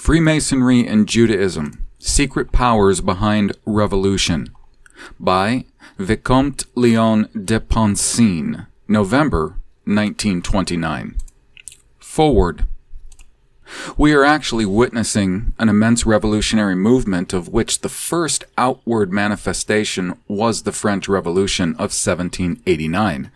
Freemasonry and Judaism, Secret Powers Behind Revolution, by Vicompte Leon de Poncins, November 1929. Forward. We are actually witnessing an immense revolutionary movement of which the first outward manifestation was the French Revolution of 1789.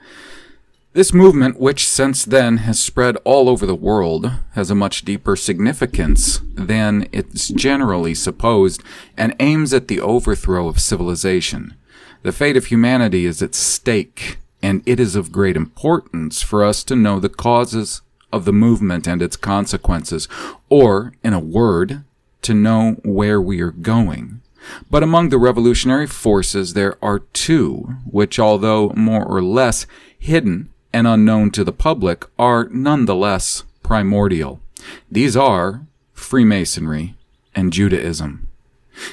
This movement, which since then has spread all over the world, has a much deeper significance than it's generally supposed and aims at the overthrow of civilization. The fate of humanity is at stake, and it is of great importance for us to know the causes of the movement and its consequences, or, in a word, to know where we are going. But among the revolutionary forces there are two, which, although more or less hidden and unknown to the public, are nonetheless primordial. These are Freemasonry and Judaism.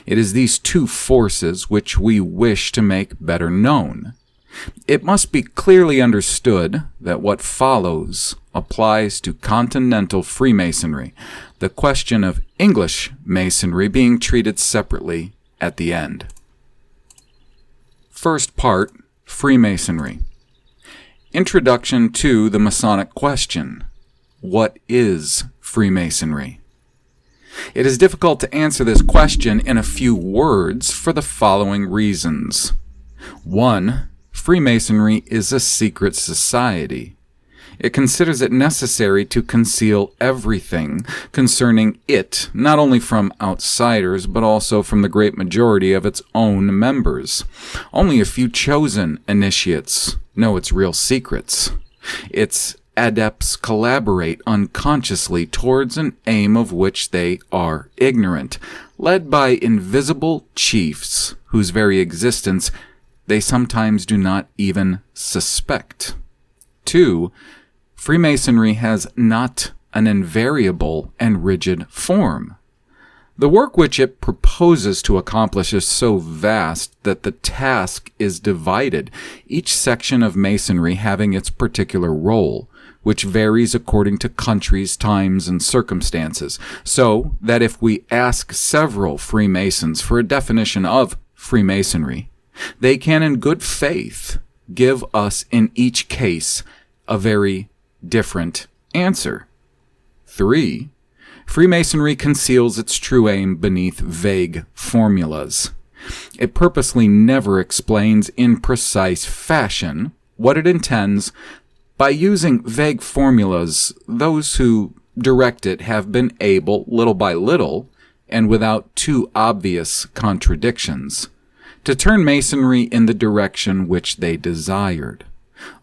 It is these two forces which we wish to make better known. It must be clearly understood that what follows applies to continental Freemasonry, the question of English Masonry being treated separately at the end. First part, Freemasonry. Introduction to the Masonic question. What is Freemasonry? It is difficult to answer this question in a few words for the following reasons. 1. Freemasonry is a secret society. It considers it necessary to conceal everything concerning it, not only from outsiders, but also from the great majority of its own members. Only a few chosen initiates know its real secrets. Its adepts collaborate unconsciously towards an aim of which they are ignorant, led by invisible chiefs whose very existence they sometimes do not even suspect. 2. Freemasonry has not an invariable and rigid form. The work which it proposes to accomplish is so vast that the task is divided, each section of Masonry having its particular role, which varies according to countries, times, and circumstances, so that if we ask several Freemasons for a definition of Freemasonry, they can in good faith give us in each case a very different answer. 3. Freemasonry conceals its true aim beneath vague formulas. It purposely never explains in precise fashion what it intends. By using vague formulas, those who direct it have been able, little by little, and without too obvious contradictions, to turn Masonry in the direction which they desired.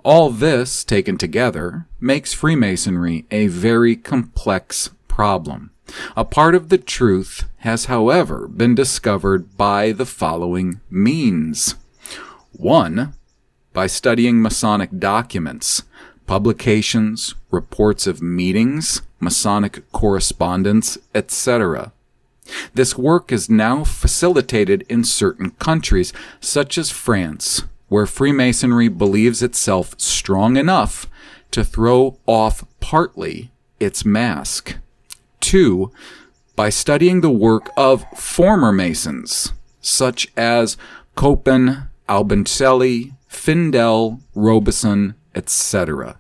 All this, taken together, makes Freemasonry a very complex problem. A part of the truth has, however, been discovered by the following means. 1. By studying Masonic documents, publications, reports of meetings, Masonic correspondence, etc. This work is now facilitated in certain countries, such as France, where Freemasonry believes itself strong enough to throw off partly its mask. 2. By studying the work of former Masons, such as Copen, Albancelli, Findel, Robeson, etc.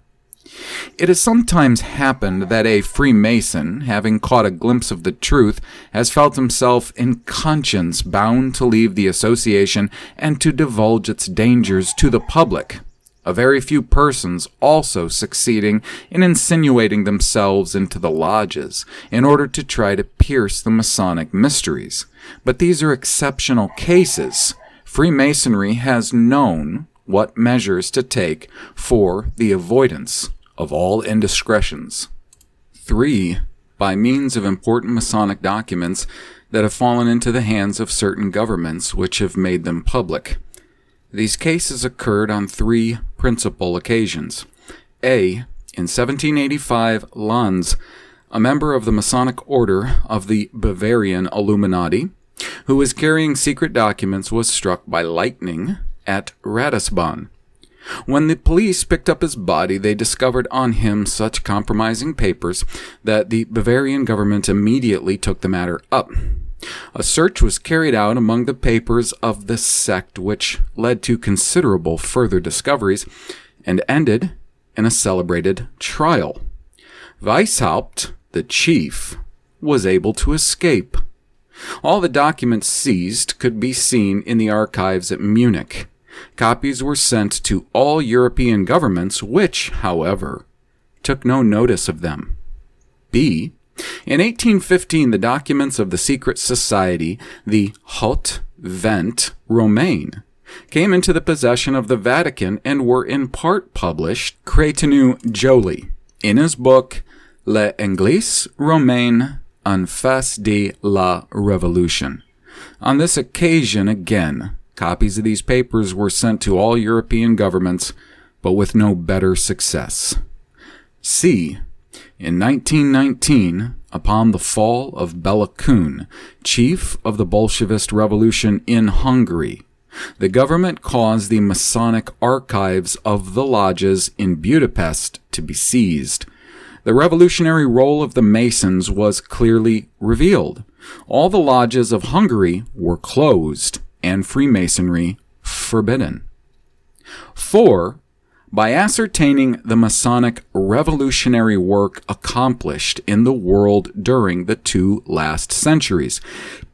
It has sometimes happened that a Freemason, having caught a glimpse of the truth, has felt himself in conscience bound to leave the association and to divulge its dangers to the public, a very few persons also succeeding in insinuating themselves into the lodges in order to try to pierce the Masonic mysteries. But these are exceptional cases. Freemasonry has known what measures to take for the avoidance of all indiscretions. 3. By means of important Masonic documents that have fallen into the hands of certain governments which have made them public. These cases occurred on 3 principal occasions. A. In 1785, Lanz, a member of the Masonic Order of the Bavarian Illuminati, who was carrying secret documents, was struck by lightning at Ratisbon. When the police picked up his body, they discovered on him such compromising papers that the Bavarian government immediately took the matter up. A search was carried out among the papers of the sect, which led to considerable further discoveries and ended in a celebrated trial. Vicompte, the chief, was able to escape. All the documents seized could be seen in the archives at Munich. Copies were sent to all European governments, which, however, took no notice of them. B. In 1815, the documents of the secret society, the Haute Vente Romaine, came into the possession of the Vatican and were in part published. Crétenu Joly, in his book L'Église Romaine en face de la Révolution. On this occasion, again, copies of these papers were sent to all European governments, but with no better success. C. In 1919, upon the fall of Bela Kun, chief of the Bolshevist Revolution in Hungary, the government caused the Masonic archives of the lodges in Budapest to be seized. The revolutionary role of the Masons was clearly revealed. All the lodges of Hungary were closed and Freemasonry forbidden. 4. By ascertaining the Masonic revolutionary work accomplished in the world during the 2 last centuries,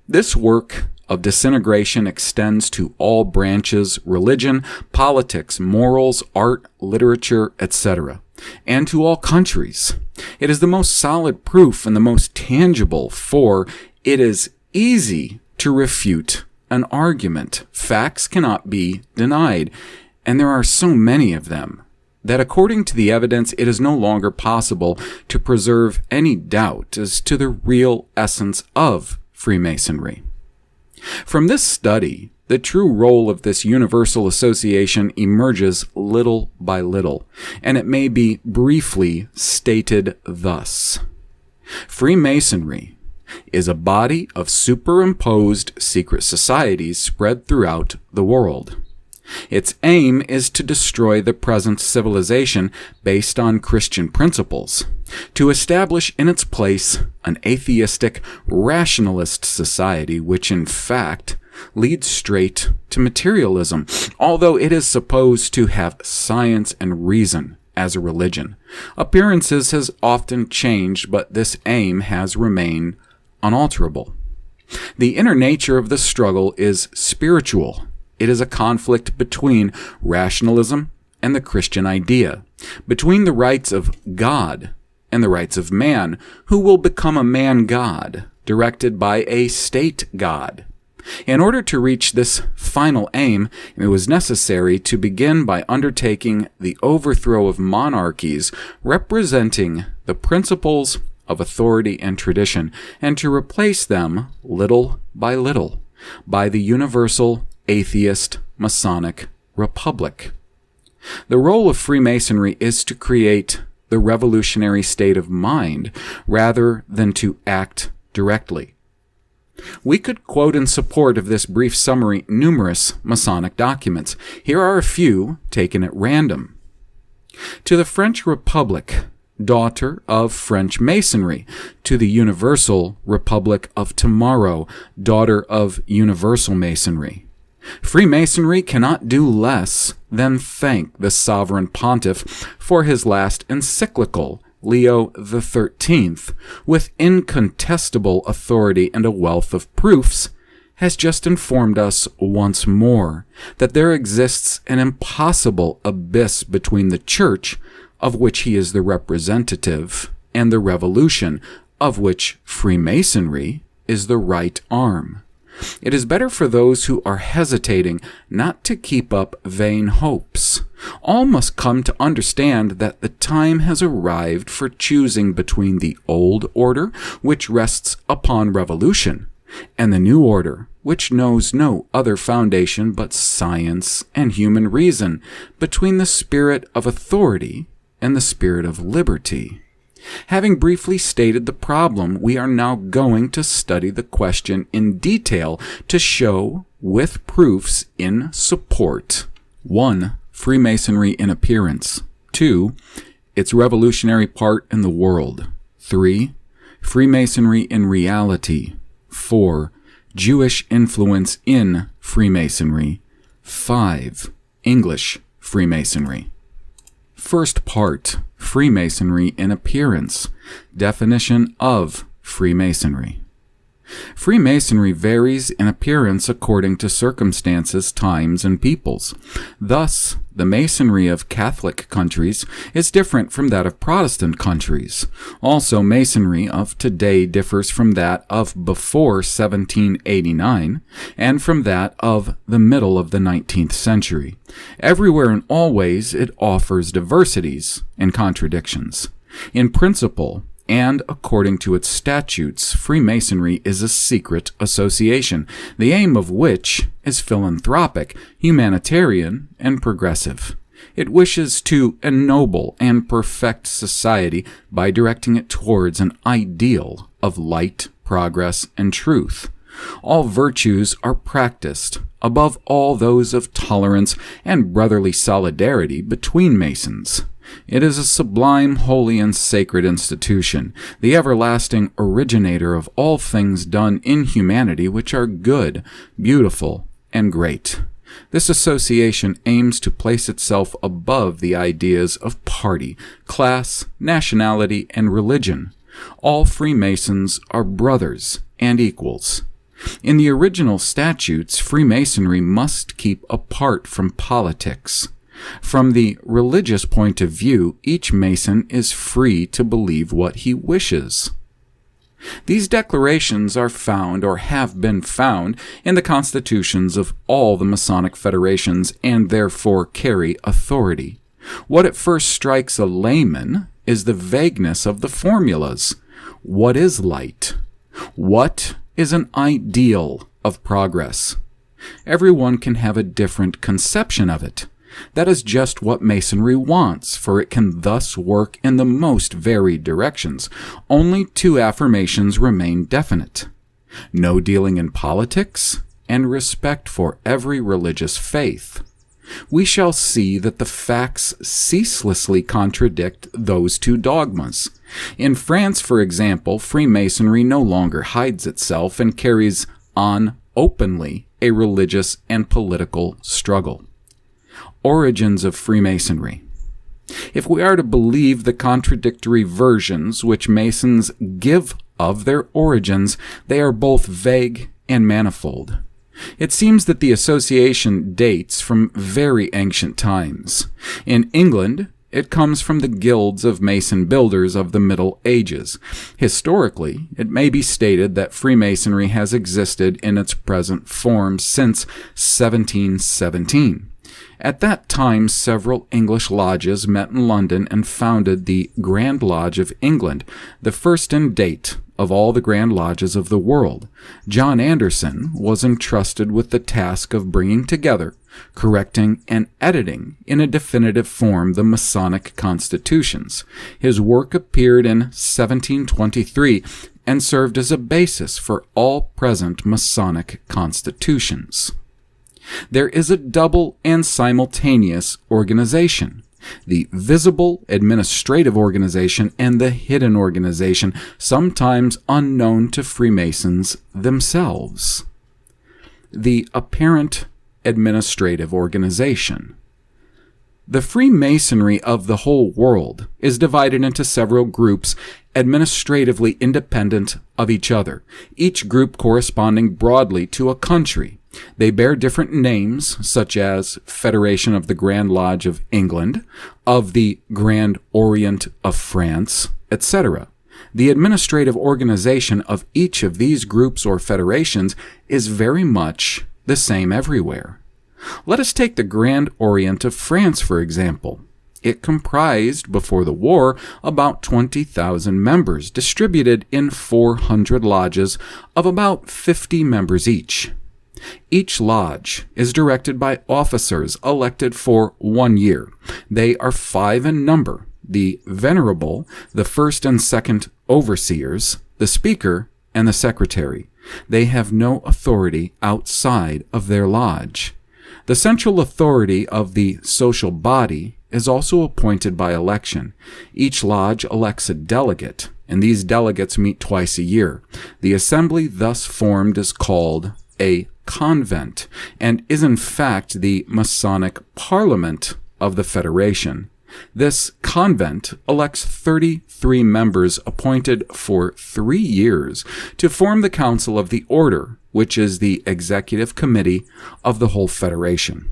this work of disintegration extends to all branches, religion, politics, morals, art, literature, etc., and to all countries. It is the most solid proof and the most tangible, for it is easy to refute an argument. Facts cannot be denied, and there are so many of them that according to the evidence it is no longer possible to preserve any doubt as to the real essence of Freemasonry. From this study, the true role of this universal association emerges little by little, and it may be briefly stated thus. Freemasonry is a body of superimposed secret societies spread throughout the world. Its aim is to destroy the present civilization based on Christian principles, to establish in its place an atheistic, rationalist society which in fact leads straight to materialism, although it is supposed to have science and reason as a religion. Appearances has often changed, but this aim has remained unalterable. The inner nature of the struggle is spiritual. It is a conflict between rationalism and the Christian idea, between the rights of God and the rights of man, who will become a man-god, directed by a state-god. In order to reach this final aim, it was necessary to begin by undertaking the overthrow of monarchies representing the principles of authority and tradition, and to replace them, little by little, by the universal atheist Masonic Republic. The role of Freemasonry is to create the revolutionary state of mind rather than to act directly. We could quote in support of this brief summary numerous Masonic documents. Here are a few taken at random. To the French Republic, daughter of French Masonry, to the Universal Republic of Tomorrow, daughter of Universal Masonry. Freemasonry cannot do less than thank the Sovereign Pontiff for his last encyclical, Leo XIII, with incontestable authority and a wealth of proofs, has just informed us once more that there exists an impossible abyss between the Church, of which he is the representative, and the Revolution, of which Freemasonry is the right arm. It is better for those who are hesitating not to keep up vain hopes. All must come to understand that the time has arrived for choosing between the old order, which rests upon revolution, and the new order, which knows no other foundation but science and human reason, between the spirit of authority and the spirit of liberty. Having briefly stated the problem, we are now going to study the question in detail to show, with proofs in support, 1. Freemasonry in appearance. 2. Its revolutionary part in the world. 3. Freemasonry in reality. 4. Jewish influence in Freemasonry. 5. English Freemasonry. First part, Freemasonry in appearance. Definition of Freemasonry. Freemasonry varies in appearance according to circumstances, times, and peoples. Thus, the Masonry of Catholic countries is different from that of Protestant countries. Also, Masonry of today differs from that of before 1789 and from that of the middle of the 19th century. Everywhere and always, it offers diversities and contradictions. In principle, and according to its statutes, Freemasonry is a secret association, the aim of which is philanthropic, humanitarian, and progressive. It wishes to ennoble and perfect society by directing it towards an ideal of light, progress, and truth. All virtues are practiced, above all those of tolerance and brotherly solidarity between Masons. It is a sublime, holy, and sacred institution, the everlasting originator of all things done in humanity which are good, beautiful, and great. This association aims to place itself above the ideas of party, class, nationality, and religion. All Freemasons are brothers and equals. In the original statutes, Freemasonry must keep apart from politics. From the religious point of view, each Mason is free to believe what he wishes. These declarations are found or have been found in the constitutions of all the Masonic federations and therefore carry authority. What at first strikes a layman is the vagueness of the formulas. What is light? What is an ideal of progress? Everyone can have a different conception of it. That is just what Masonry wants, for it can thus work in the most varied directions. Only two affirmations remain definite: no dealing in politics, and respect for every religious faith. We shall see that the facts ceaselessly contradict those two dogmas. In France, for example, Freemasonry no longer hides itself and carries on openly a religious and political struggle. Origins of Freemasonry. If we are to believe the contradictory versions which Masons give of their origins, they are both vague and manifold. It seems that the association dates from very ancient times. In England, it comes from the guilds of Mason builders of the Middle Ages. Historically, it may be stated that Freemasonry has existed in its present form since 1717. At that time, several English lodges met in London and founded the Grand Lodge of England, the first in date of all the Grand Lodges of the world. John Anderson was entrusted with the task of bringing together, correcting, and editing in a definitive form the Masonic constitutions. His work appeared in 1723 and served as a basis for all present Masonic constitutions. There is a double and simultaneous organization: the visible administrative organization and the hidden organization, sometimes unknown to Freemasons themselves. The apparent administrative organization. The Freemasonry of the whole world is divided into several groups administratively independent of each other, each group corresponding broadly to a country. They bear different names, such as Federation of the Grand Lodge of England, of the Grand Orient of France, etc. The administrative organization of each of these groups or federations is very much the same everywhere. Let us take the Grand Orient of France, for example. It comprised, before the war, about 20,000 members, distributed in 400 lodges of about 50 members each. Each lodge is directed by officers elected for 1 year. They are 5 in number: the venerable, the first and second overseers, the speaker, and the secretary. They have no authority outside of their lodge. The central authority of the social body is also appointed by election. Each lodge elects a delegate, and these delegates meet twice a year. The assembly thus formed is called a convent, and is in fact the Masonic parliament of the Federation. This convent elects 33 members appointed for 3 years to form the Council of the Order, which is the executive committee of the whole Federation.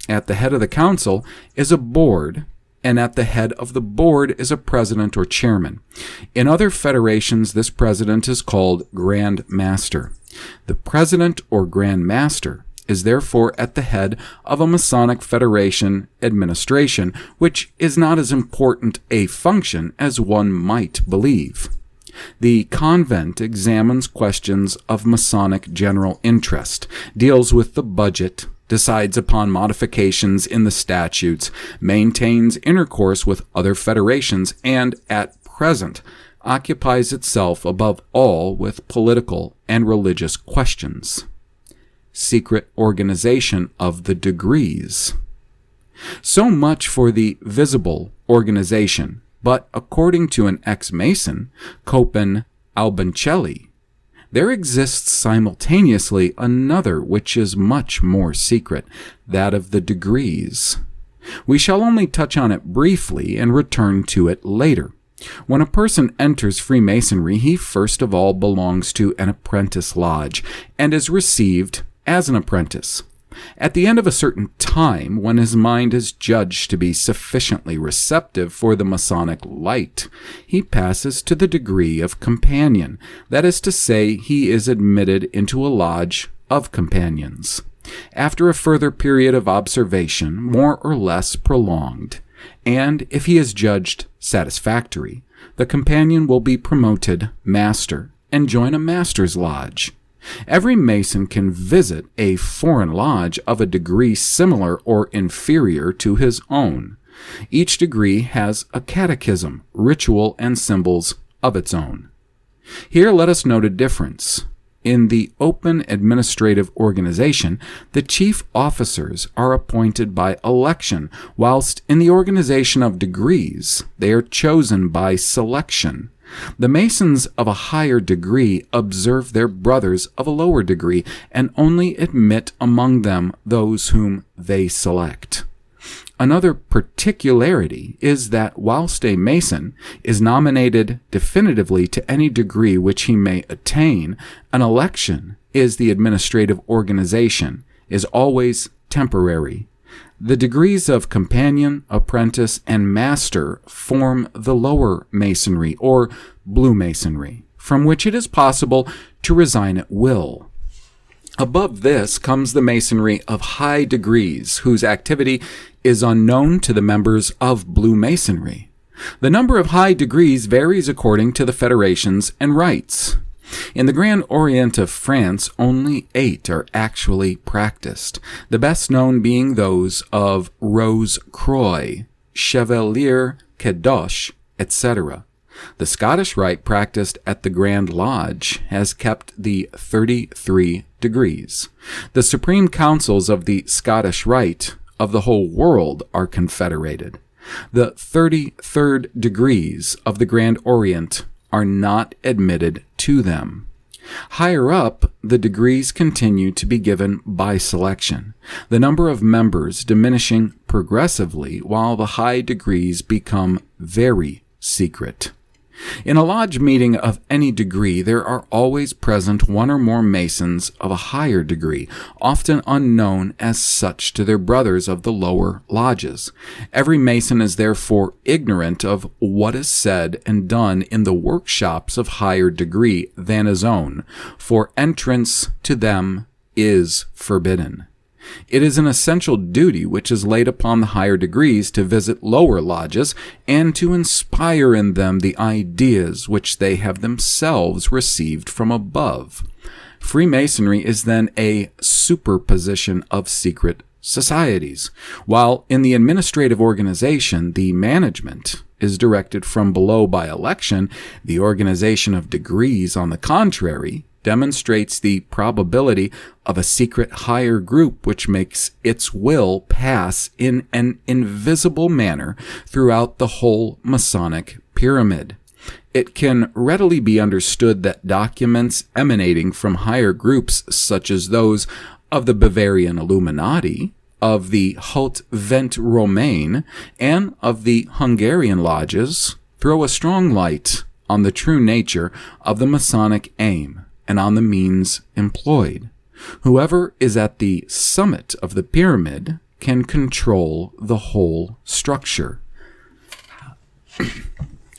At the head of the council is a board, and at the head of the board is a president or chairman. In other federations, this president is called Grand Master. The president or Grand Master is therefore at the head of a Masonic Federation administration, which is not as important a function as one might believe. The convent examines questions of Masonic general interest, deals with the budget, decides upon modifications in the statutes, maintains intercourse with other federations, and, at present, occupies itself above all with political and religious questions. Secret organization of the degrees. So much for the visible organization, but according to an ex-Mason, Copen Albancelli, there exists simultaneously another which is much more secret, that of the degrees. We shall only touch on it briefly and return to it later. When a person enters Freemasonry, he first of all belongs to an apprentice lodge and is received as an apprentice. At the end of a certain time, when his mind is judged to be sufficiently receptive for the Masonic light, he passes to the degree of companion. That is to say, he is admitted into a lodge of companions. After a further period of observation, more or less prolonged, and if he is judged satisfactory, the companion will be promoted master and join a master's lodge. Every Mason can visit a foreign lodge of a degree similar or inferior to his own. Each degree has a catechism, ritual, and symbols of its own. Here let us note a difference. In the open administrative organization, the chief officers are appointed by election, whilst in the organization of degrees, they are chosen by selection. The Masons of a higher degree observe their brothers of a lower degree and only admit among them those whom they select. Another particularity is that whilst a Mason is nominated definitively to any degree which he may attain, an election is the administrative organization, is always temporary. The degrees of companion, apprentice, and master form the lower Masonry, or blue Masonry, from which it is possible to resign at will. Above this comes the Masonry of high degrees, whose activity is unknown to the members of blue Masonry. The number of high degrees varies according to the federations and rites. In the Grand Orient of France, only 8 are actually practiced, the best known being those of Rose Croix, Chevalier Kadosh, etc. The Scottish rite practiced at the Grand Lodge has kept the 33 degrees. The supreme councils of the Scottish rite of the whole world are confederated. The 33rd degrees of the Grand Orient are not admitted to them. Higher up, the degrees continue to be given by selection, the number of members diminishing progressively while the high degrees become very secret. In a lodge meeting of any degree, there are always present one or more Masons of a higher degree, often unknown as such to their brothers of the lower lodges. Every Mason is therefore ignorant of what is said and done in the workshops of higher degree than his own, for entrance to them is forbidden. It is an essential duty which is laid upon the higher degrees to visit lower lodges and to inspire in them the ideas which they have themselves received from above. Freemasonry is then a superposition of secret societies, while in the administrative organization the management is directed from below by election. The organization of degrees, on the contrary, demonstrates the probability of a secret higher group which makes its will pass in an invisible manner throughout the whole Masonic pyramid. It can readily be understood that documents emanating from higher groups such as those of the Bavarian Illuminati, of the Haute Vente Romaine, and of the Hungarian lodges throw a strong light on the true nature of the Masonic aim and on the means employed. Whoever is at the summit of the pyramid can control the whole structure.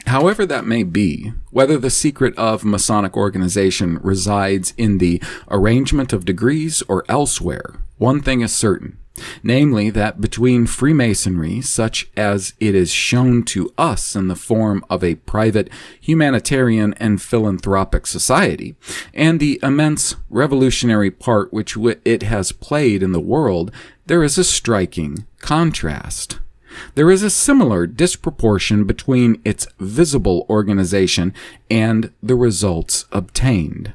However that may be, whether the secret of Masonic organization resides in the arrangement of degrees or elsewhere, one thing is certain, namely that between Freemasonry, such as it is shown to us in the form of a private, humanitarian, and philanthropic society, and the immense revolutionary part which it has played in the world, there is a striking contrast. There is a similar disproportion between its visible organization and the results obtained.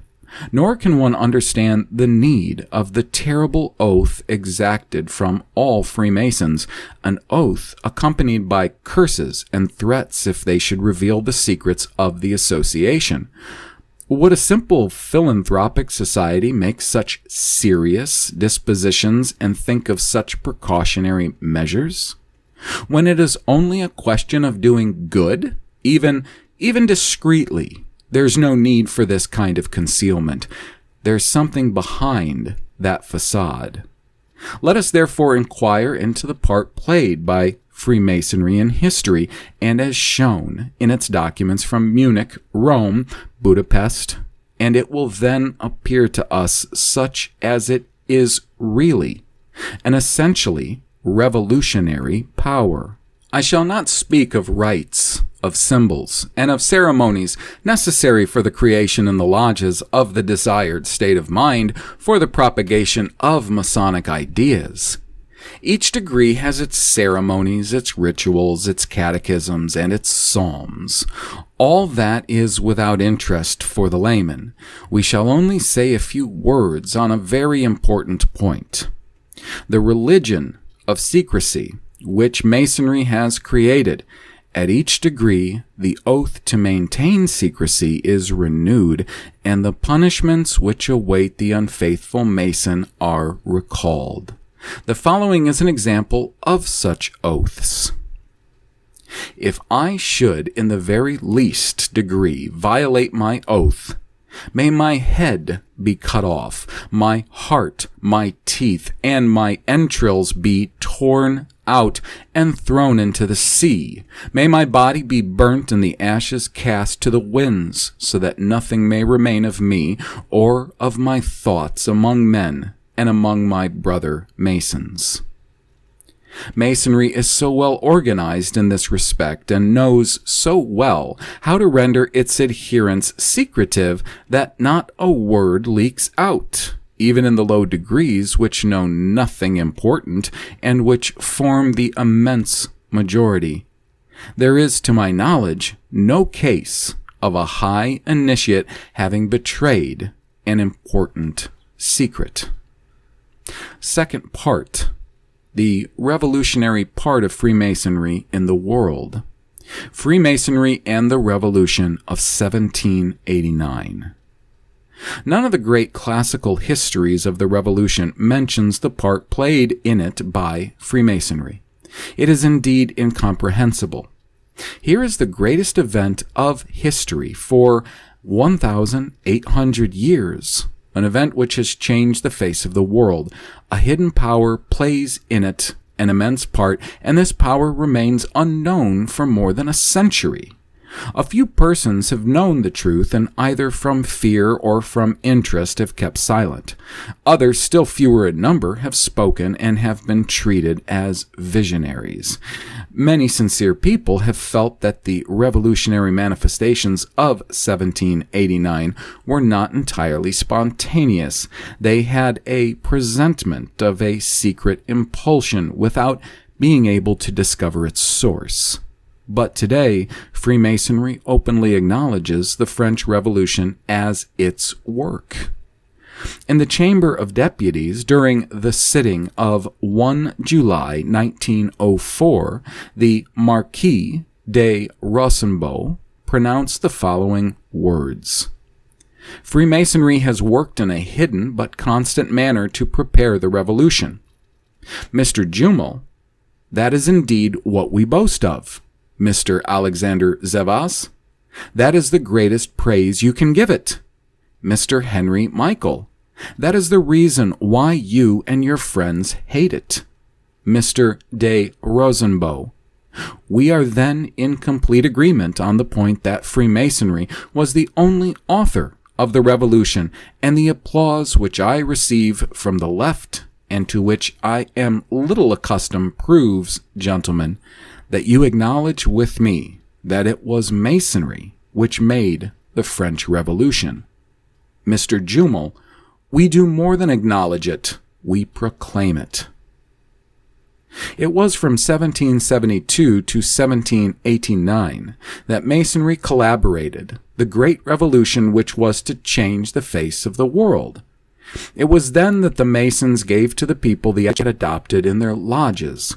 Nor can one understand the need of the terrible oath exacted from all Freemasons, an oath accompanied by curses and threats if they should reveal the secrets of the association. Would a simple philanthropic society make such serious dispositions and think of such precautionary measures? When it is only a question of doing good, even discreetly, there's no need for this kind of concealment. There's something behind that facade. Let us therefore inquire into the part played by Freemasonry in history, and as shown in its documents from Munich, Rome, Budapest, and it will then appear to us such as it is really, an essentially revolutionary power. I shall not speak of rites, of symbols, and of ceremonies necessary for the creation in the lodges of the desired state of mind for the propagation of Masonic ideas. Each degree has its ceremonies, its rituals, its catechisms, and its psalms. All that is without interest for the layman. We shall only say a few words on a very important point. The religion of secrecy, which Masonry has created. At each degree, the oath to maintain secrecy is renewed, and the punishments which await the unfaithful Mason are recalled. The following is an example of such oaths. If I should, in the very least degree, violate my oath, may my head be cut off, my heart, my teeth, and my entrails be torn out and thrown into the sea. May my body be burnt and the ashes cast to the winds, so that nothing may remain of me or of my thoughts among men and among my brother Masons. Masonry is so well organized in this respect and knows so well how to render its adherents secretive that not a word leaks out, even in the low degrees which know nothing important and which form the immense majority. There is, to my knowledge, no case of a high initiate having betrayed an important secret. Second part. The revolutionary part of Freemasonry in the world. Freemasonry and the Revolution of 1789. None of the great classical histories of the Revolution mentions the part played in it by Freemasonry. It is indeed incomprehensible. Here is the greatest event of history for 1,800 years. An event which has changed the face of the world. A hidden power plays in it an immense part, and this power remains unknown for more than a century. A few persons have known the truth and either from fear or from interest have kept silent. Others, still fewer in number, have spoken and have been treated as visionaries. Many sincere people have felt that the revolutionary manifestations of 1789 were not entirely spontaneous. They had a presentiment of a secret impulsion without being able to discover its source. But today, Freemasonry openly acknowledges the French Revolution as its work. In the Chamber of Deputies, during the sitting of 1 July 1904, the Marquis de Rosenbaum pronounced the following words: "Freemasonry has worked in a hidden but constant manner to prepare the revolution. Mr. Jumel, that is indeed what we boast of. Mr. Alexander Zevas, that is the greatest praise you can give it. Mr. Henry Michael, that is the reason why you and your friends hate it. Mr. de Rosenbaum, we are then in complete agreement on the point that Freemasonry was the only author of the revolution, and the applause which I receive from the left, and to which I am little accustomed, proves, gentlemen, that you acknowledge with me that it was Masonry which made the French Revolution. Mr. Jumel, we do more than acknowledge it, we proclaim it." It was from 1772 to 1789 that Masonry collaborated the great revolution which was to change the face of the world. It was then that the Masons gave to the people the etiquette adopted in their lodges.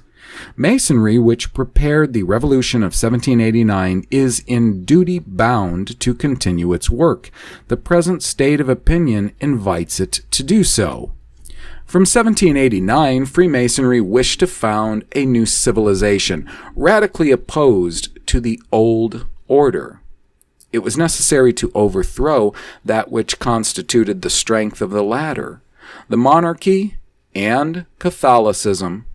Masonry, which prepared the Revolution of 1789, is in duty bound to continue its work. The present state of opinion invites it to do so. From 1789, Freemasonry wished to found a new civilization, radically opposed to the old order. It was necessary to overthrow that which constituted the strength of the latter, the monarchy and Catholicism.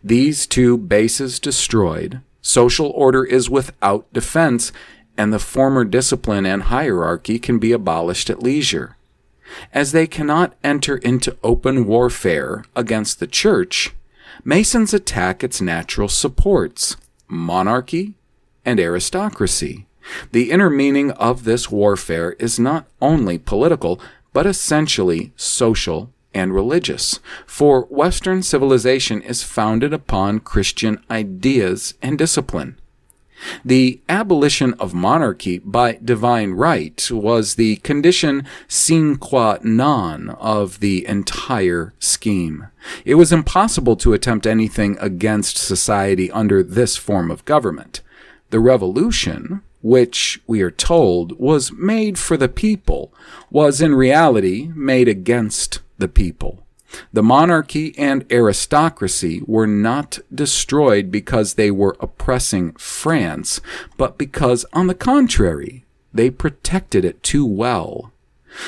These two bases destroyed, social order is without defense, and the former discipline and hierarchy can be abolished at leisure. As they cannot enter into open warfare against the Church, Masons attack its natural supports, monarchy and aristocracy. The inner meaning of this warfare is not only political, but essentially social and religious, for Western civilization is founded upon Christian ideas and discipline. The abolition of monarchy by divine right was the condition sine qua non of the entire scheme. It was impossible to attempt anything against society under this form of government. The revolution, which we are told was made for the people, was in reality made against the people. The monarchy and aristocracy were not destroyed because they were oppressing France, but because, on the contrary, they protected it too well.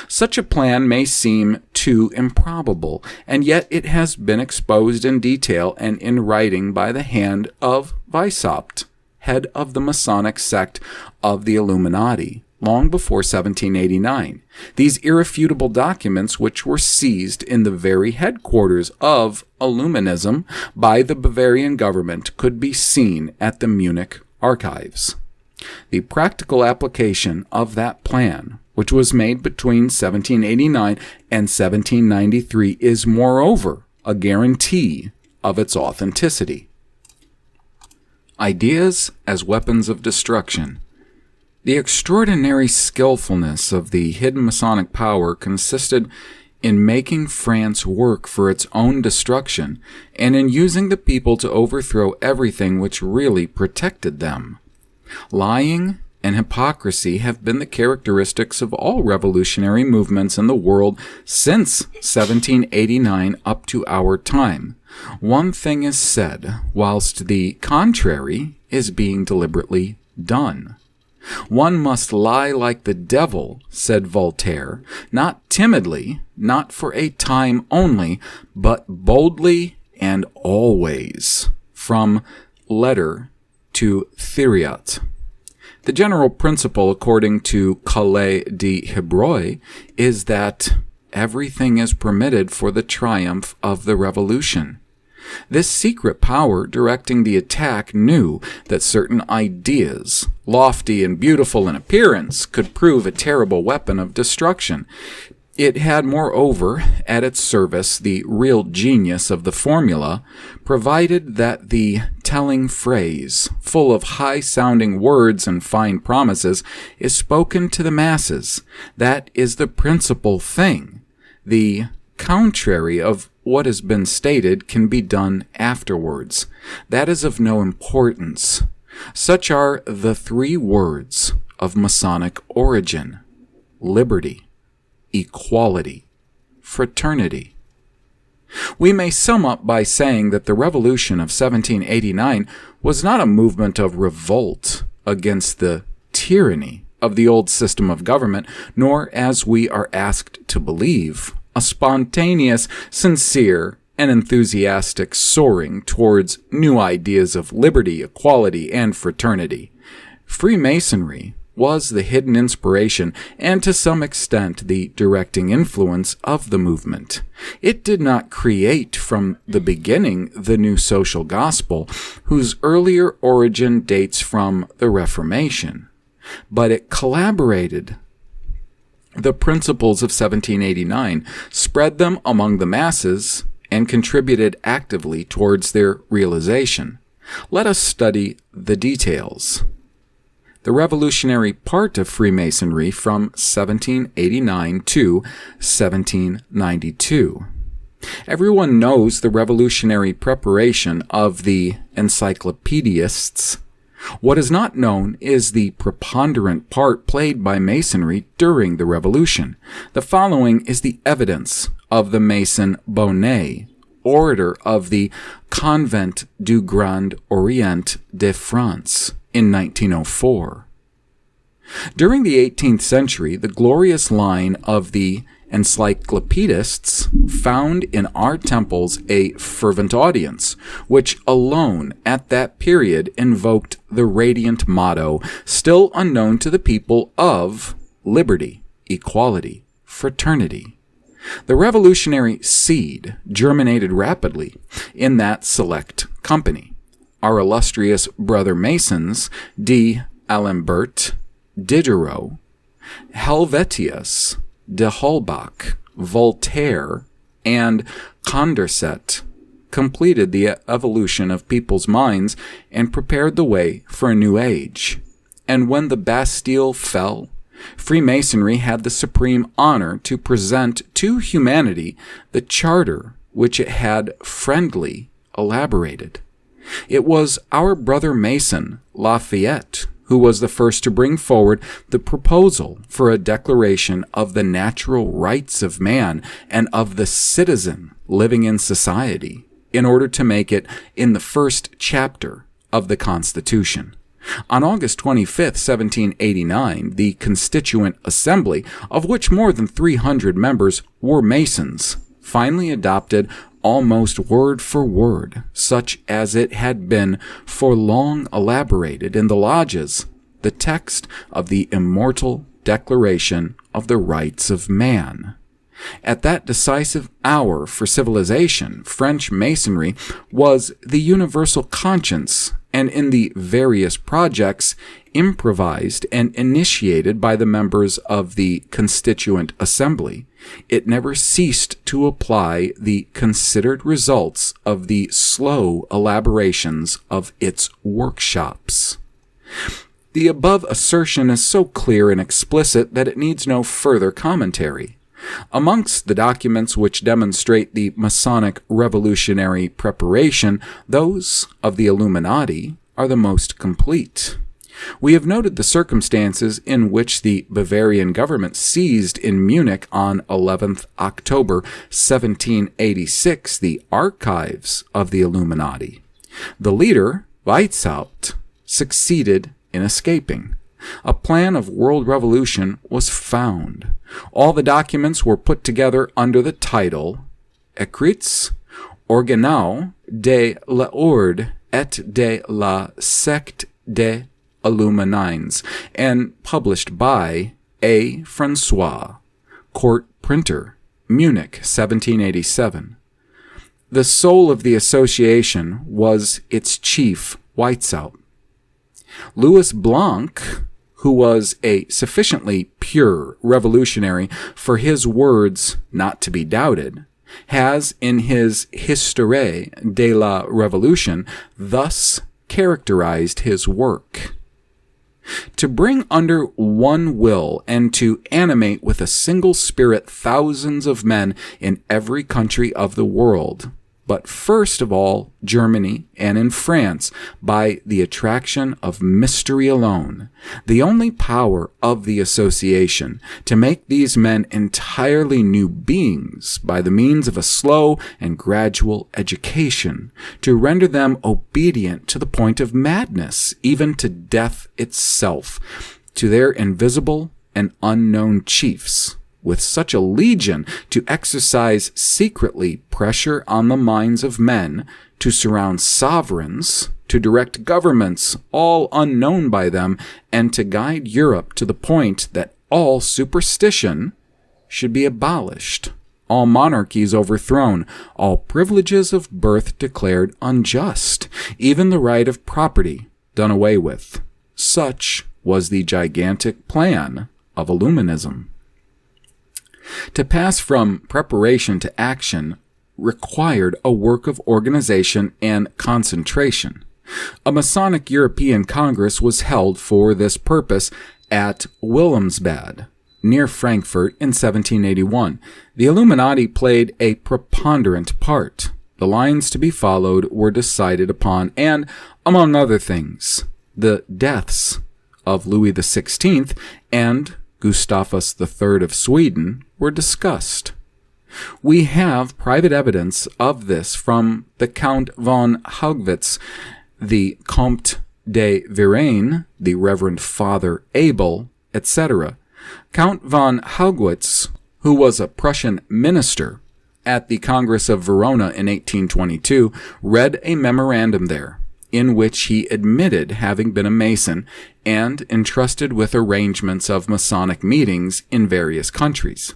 Such a plan may seem too improbable, and yet it has been exposed in detail and in writing by the hand of Vicompte, head of the Masonic sect of the Illuminati, long before 1789. These irrefutable documents, which were seized in the very headquarters of Illuminism by the Bavarian government, could be seen at the Munich archives. The practical application of that plan, which was made between 1789 and 1793, is moreover a guarantee of its authenticity. Ideas as weapons of destruction. The extraordinary skillfulness of the hidden Masonic power consisted in making France work for its own destruction and in using the people to overthrow everything which really protected them. Lying and hypocrisy have been the characteristics of all revolutionary movements in the world since 1789 up to our time. One thing is said, whilst the contrary is being deliberately done. One must lie like the devil, said Voltaire, not timidly, not for a time only, but boldly and always. From Letter to Thiriot. The general principle, according to Calais de Hebreu, is that everything is permitted for the triumph of the revolution. This secret power directing the attack knew that certain ideas, lofty and beautiful in appearance, could prove a terrible weapon of destruction. It had, moreover, at its service the real genius of the formula, provided that the telling phrase, full of high-sounding words and fine promises, is spoken to the masses. That is the principal thing. The contrary of what has been stated can be done afterwards. That is of no importance. Such are the three words of Masonic origin: liberty, equality, fraternity. We may sum up by saying that the Revolution of 1789 was not a movement of revolt against the tyranny of the old system of government, nor, as we are asked to believe, a spontaneous, sincere, and enthusiastic soaring towards new ideas of liberty, equality, and fraternity. Freemasonry was the hidden inspiration and to some extent the directing influence of the movement. It did not create from the beginning the new social gospel, whose earlier origin dates from the Reformation, but it collaborated the principles of 1789, spread them among the masses, and contributed actively towards their realization. Let us study the details. The revolutionary part of Freemasonry from 1789 to 1792. Everyone knows the revolutionary preparation of the encyclopedists. What is not known is the preponderant part played by Masonry during the Revolution. The following is the evidence of the Mason Bonnet, orator of the Convent du Grand Orient de France, in 1904. During the 18th century, the glorious line of the encyclopedists found in our temples a fervent audience, which alone at that period invoked the radiant motto, still unknown to the people, of liberty, equality, fraternity. The revolutionary seed germinated rapidly in that select company. Our illustrious brother Masons, d'Alembert, Diderot, Helvetius, de Holbach, Voltaire, and Condorcet completed the evolution of people's minds and prepared the way for a new age. And when the Bastille fell, Freemasonry had the supreme honor to present to humanity the charter which it had friendly elaborated. It was our brother Mason, Lafayette, who was the first to bring forward the proposal for a declaration of the natural rights of man and of the citizen living in society, in order to make it in the first chapter of the Constitution. On August 25, 1789, the Constituent Assembly, of which more than 300 members were Masons, finally adopted almost word for word, such as it had been for long elaborated in the lodges, the text of the immortal Declaration of the Rights of Man. At that decisive hour for civilization, French Masonry was the universal conscience, and in the various projects improvised and initiated by the members of the Constituent Assembly, it never ceased to apply the considered results of the slow elaborations of its workshops. The above assertion is so clear and explicit that it needs no further commentary. Amongst the documents which demonstrate the Masonic revolutionary preparation, those of the Illuminati are the most complete. We have noted the circumstances in which the Bavarian government seized in Munich on 11th October 1786 the archives of the Illuminati. The leader, Weishaupt, succeeded in escaping. A plan of world revolution was found. All the documents were put together under the title Écrits originaux de l'ordre et de la secte des Illuminines, and published by A. François, court printer, Munich, 1787. The soul of the association was its chief, Weishaupt. Louis Blanc, who was a sufficiently pure revolutionary for his words not to be doubted, has in his Histoire de la Révolution thus characterized his work. To bring under one will and to animate with a single spirit thousands of men in every country of the world, but first of all Germany and in France, by the attraction of mystery alone, the only power of the association, to make these men entirely new beings by the means of a slow and gradual education, to render them obedient to the point of madness, even to death itself, to their invisible and unknown chiefs, with such a legion to exercise secretly pressure on the minds of men, to surround sovereigns, to direct governments all unknown by them, and to guide Europe to the point that all superstition should be abolished, all monarchies overthrown, all privileges of birth declared unjust, even the right of property done away with. Such was the gigantic plan of Illuminism. To pass from preparation to action required a work of organization and concentration. A Masonic European Congress was held for this purpose at Wilhelmsbad, near Frankfurt, in 1781. The Illuminati played a preponderant part. The lines to be followed were decided upon, and, among other things, the deaths of Louis XVI and Gustavus III of Sweden were discussed. We have private evidence of this from the Count von Haugwitz, the Comte de Varenne, the Reverend Father Abel, etc. Count von Haugwitz, who was a Prussian minister at the Congress of Verona in 1822, read a memorandum there, in which he admitted having been a Mason and entrusted with arrangements of Masonic meetings in various countries.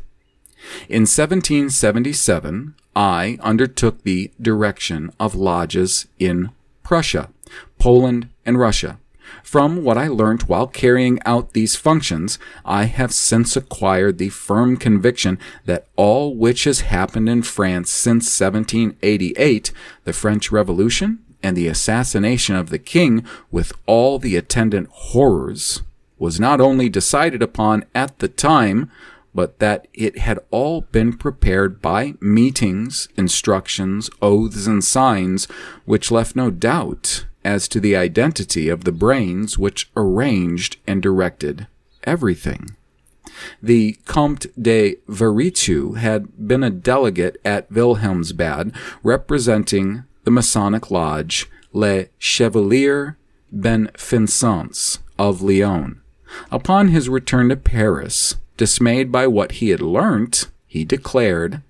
In 1777, I undertook the direction of lodges in Prussia, Poland, and Russia. From what I learnt while carrying out these functions, I have since acquired the firm conviction that all which has happened in France since 1788, the French Revolution, and the assassination of the king, with all the attendant horrors, was not only decided upon at the time, but that it had all been prepared by meetings, instructions, oaths, and signs, which left no doubt as to the identity of the brains which arranged and directed everything. The Comte de Varitu had been a delegate at Wilhelmsbad, representing the Masonic Lodge Les Chevaliers Benfaisants of Lyon. Upon his return to Paris, dismayed by what he had learnt, he declared,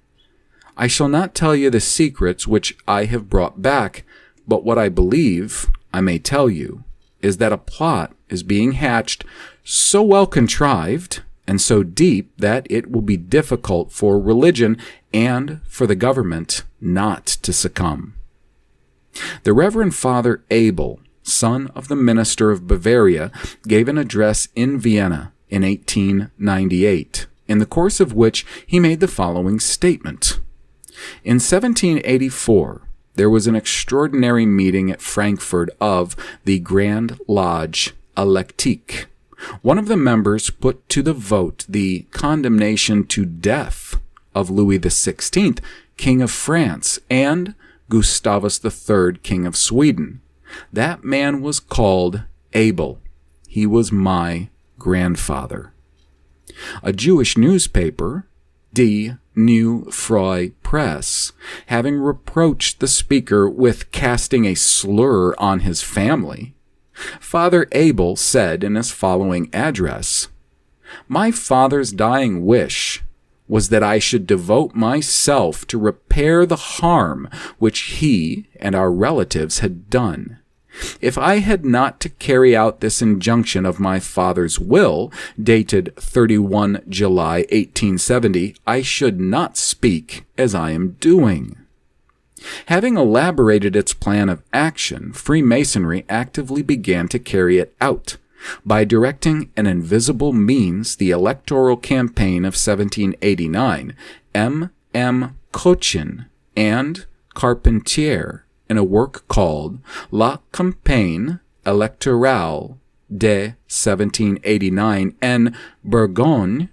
"I shall not tell you the secrets which I have brought back, but what I believe I may tell you is that a plot is being hatched so well contrived and so deep that it will be difficult for religion and for the government not to succumb." The Reverend Father Abel, son of the minister of Bavaria, gave an address in Vienna in 1898, in the course of which he made the following statement. In 1784, there was an extraordinary meeting at Frankfurt of the Grand Lodge Electique. One of the members put to the vote the condemnation to death of Louis XVI, King of France, and Gustavus III, King of Sweden. That man was called Abel. He was my grandfather. A Jewish newspaper, Die Neue Freie Presse, having reproached the speaker with casting a slur on his family, Father Abel said in his following address, "My father's dying wish was that I should devote myself to repair the harm which he and our relatives had done. If I had not to carry out this injunction of my father's will, dated 31 July 1870, I should not speak as I am doing." Having elaborated its plan of action, Freemasonry actively began to carry it out. By directing an invisible means the electoral campaign of 1789, M. Cochin and Carpentier, in a work called La Campagne électorale de 1789 en Bourgogne,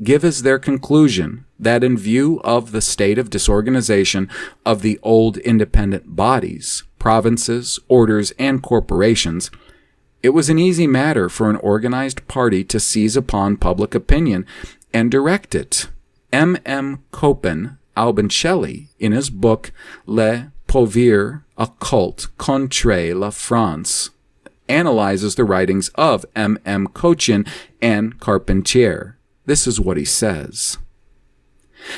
give as their conclusion that in view of the state of disorganization of the old independent bodies, provinces, orders, and corporations, it was an easy matter for an organized party to seize upon public opinion and direct it. M. Copin Albincelli, in his book Le Pouvoir occulte contre la France, analyzes the writings of M. Cochin and Carpentier. This is what he says.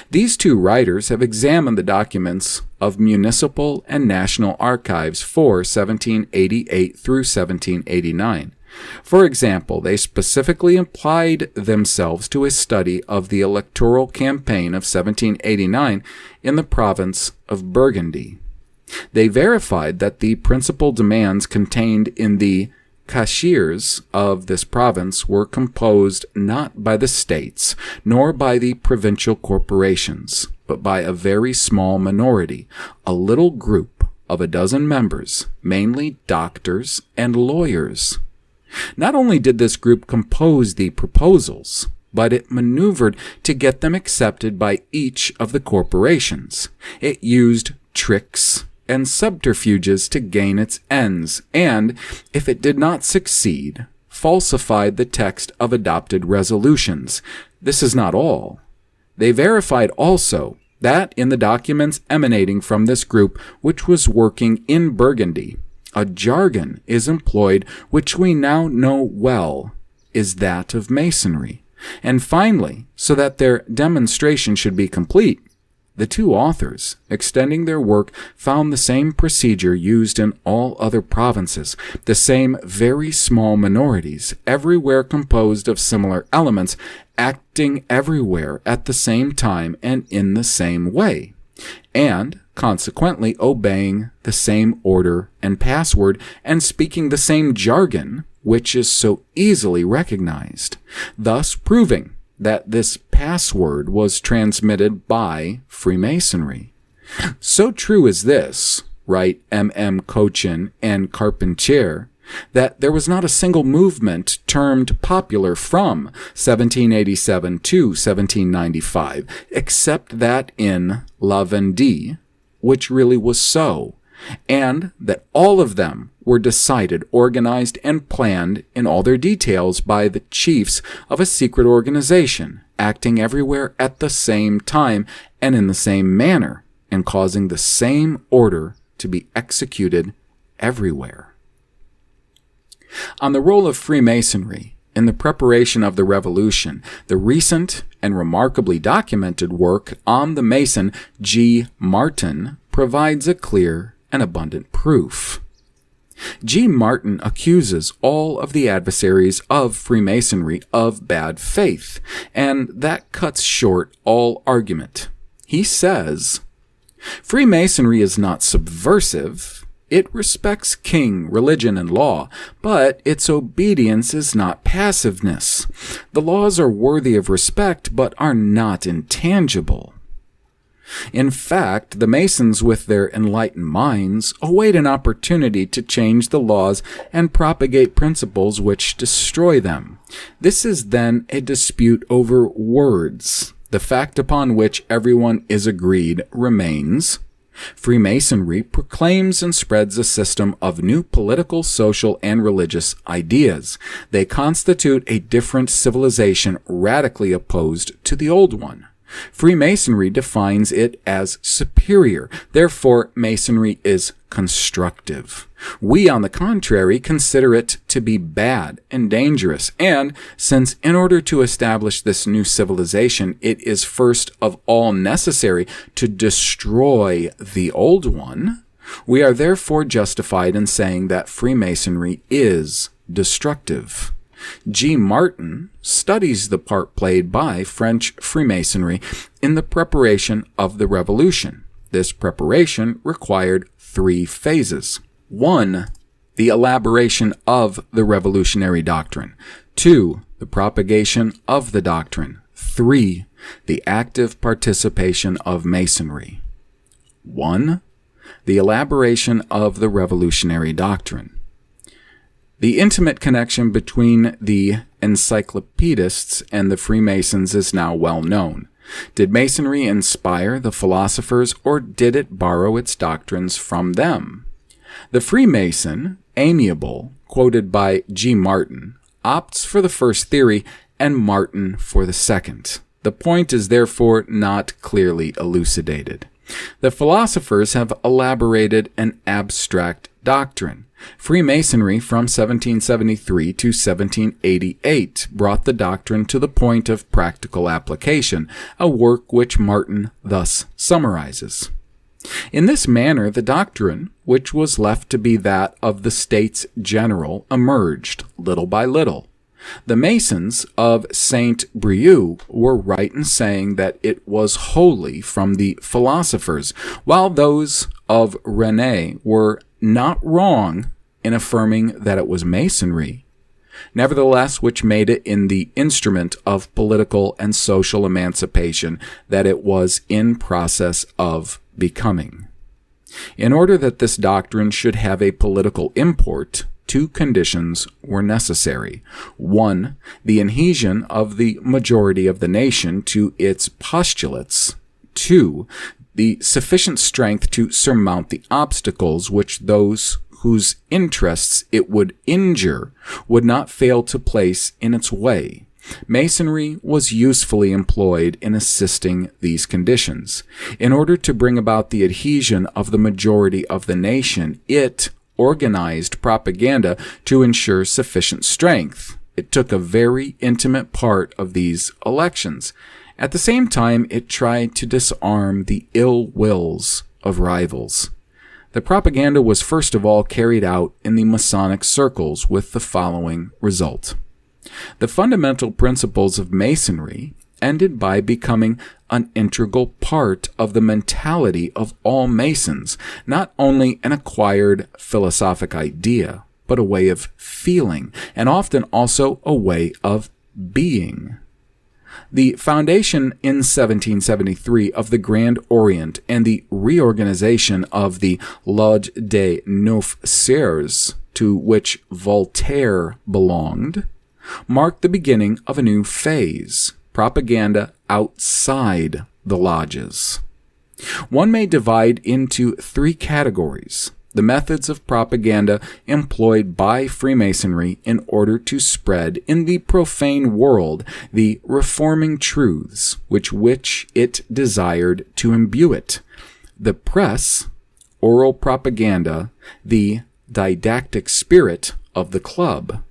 These two writers have examined the documents of municipal and national archives for 1788 through 1789. For example, they specifically applied themselves to a study of the electoral campaign of 1789 in the province of Burgundy. They verified that the principal demands contained in the cashiers of this province were composed not by the states, nor by the provincial corporations, but by a very small minority, a little group of a dozen members, mainly doctors and lawyers. Not only did this group compose the proposals, but it maneuvered to get them accepted by each of the corporations. It used tricks and subterfuges to gain its ends, and, if it did not succeed, falsified the text of adopted resolutions. This is not all. They verified also that in the documents emanating from this group, which was working in Burgundy, a jargon is employed which we now know well is that of Masonry. And finally, so that their demonstration should be complete, the two authors, extending their work, found the same procedure used in all other provinces, the same very small minorities, everywhere composed of similar elements, acting everywhere at the same time and in the same way, and consequently obeying the same order and password and speaking the same jargon, which is so easily recognized, thus proving that this password was transmitted by Freemasonry. So true is this, write M. Cochin and Carpentier, that there was not a single movement termed popular from 1787 to 1795, except that in La Vendée, which really was so, and that all of them were decided, organized, and planned in all their details by the chiefs of a secret organization, acting everywhere at the same time and in the same manner, and causing the same order to be executed everywhere. On the role of Freemasonry in the preparation of the Revolution, the recent and remarkably documented work on the Mason G. Martin provides a clear and abundant proof. G. Martin accuses all of the adversaries of Freemasonry of bad faith, and that cuts short all argument. He says, Freemasonry is not subversive. It respects king, religion, and law, but its obedience is not passiveness. The laws are worthy of respect, but are not intangible. In fact, the Masons with their enlightened minds await an opportunity to change the laws and propagate principles which destroy them. This is then a dispute over words. The fact upon which everyone is agreed remains. Freemasonry proclaims and spreads a system of new political, social, and religious ideas. They constitute a different civilization radically opposed to the old one. Freemasonry defines it as superior. Therefore, Masonry is constructive. We, on the contrary, consider it to be bad and dangerous. And since in order to establish this new civilization, it is first of all necessary to destroy the old one, we are therefore justified in saying that Freemasonry is destructive. G. Martin studies the part played by French Freemasonry in the preparation of the Revolution. This preparation required 3 phases. 1. The elaboration of the revolutionary doctrine. 2. The propagation of the doctrine. 3. The active participation of Masonry. 1. The elaboration of the revolutionary doctrine. The intimate connection between the encyclopedists and the Freemasons is now well known. Did Masonry inspire the philosophers, or did it borrow its doctrines from them? The Freemason, amiable, quoted by G. Martin, opts for the first theory and Martin for the second. The point is therefore not clearly elucidated. The philosophers have elaborated an abstract doctrine. Freemasonry from 1773 to 1788 brought the doctrine to the point of practical application, a work which Martin thus summarizes. In this manner, the doctrine, which was left to be that of the States General, emerged little by little. The Masons of St. Brieuc were right in saying that it was wholly from the philosophers, while those of Rennes were not wrong in affirming that it was Masonry, nevertheless which made it in the instrument of political and social emancipation that it was in process of becoming. In order that this doctrine should have a political import, 2 conditions were necessary. 1. The adhesion of the majority of the nation to its postulates. 2. The sufficient strength to surmount the obstacles which those whose interests it would injure would not fail to place in its way. Masonry was usefully employed in assisting these conditions. In order to bring about the adhesion of the majority of the nation, it organized propaganda to ensure sufficient strength. It took a very intimate part of these elections. At the same time, it tried to disarm the ill wills of rivals. The propaganda was first of all carried out in the Masonic circles with the following result. The fundamental principles of Masonry ended by becoming an integral part of the mentality of all Masons, not only an acquired philosophic idea, but a way of feeling, and often also a way of being. The foundation in 1773 of the Grand Orient and the reorganization of the Lodge des Neuf Sires, to which Voltaire belonged, marked the beginning of a new phase, propaganda outside the lodges. One may divide into 3 categories: the methods of propaganda employed by Freemasonry in order to spread in the profane world the reforming truths which it desired to imbue it; the press, oral propaganda, the didactic spirit of the club.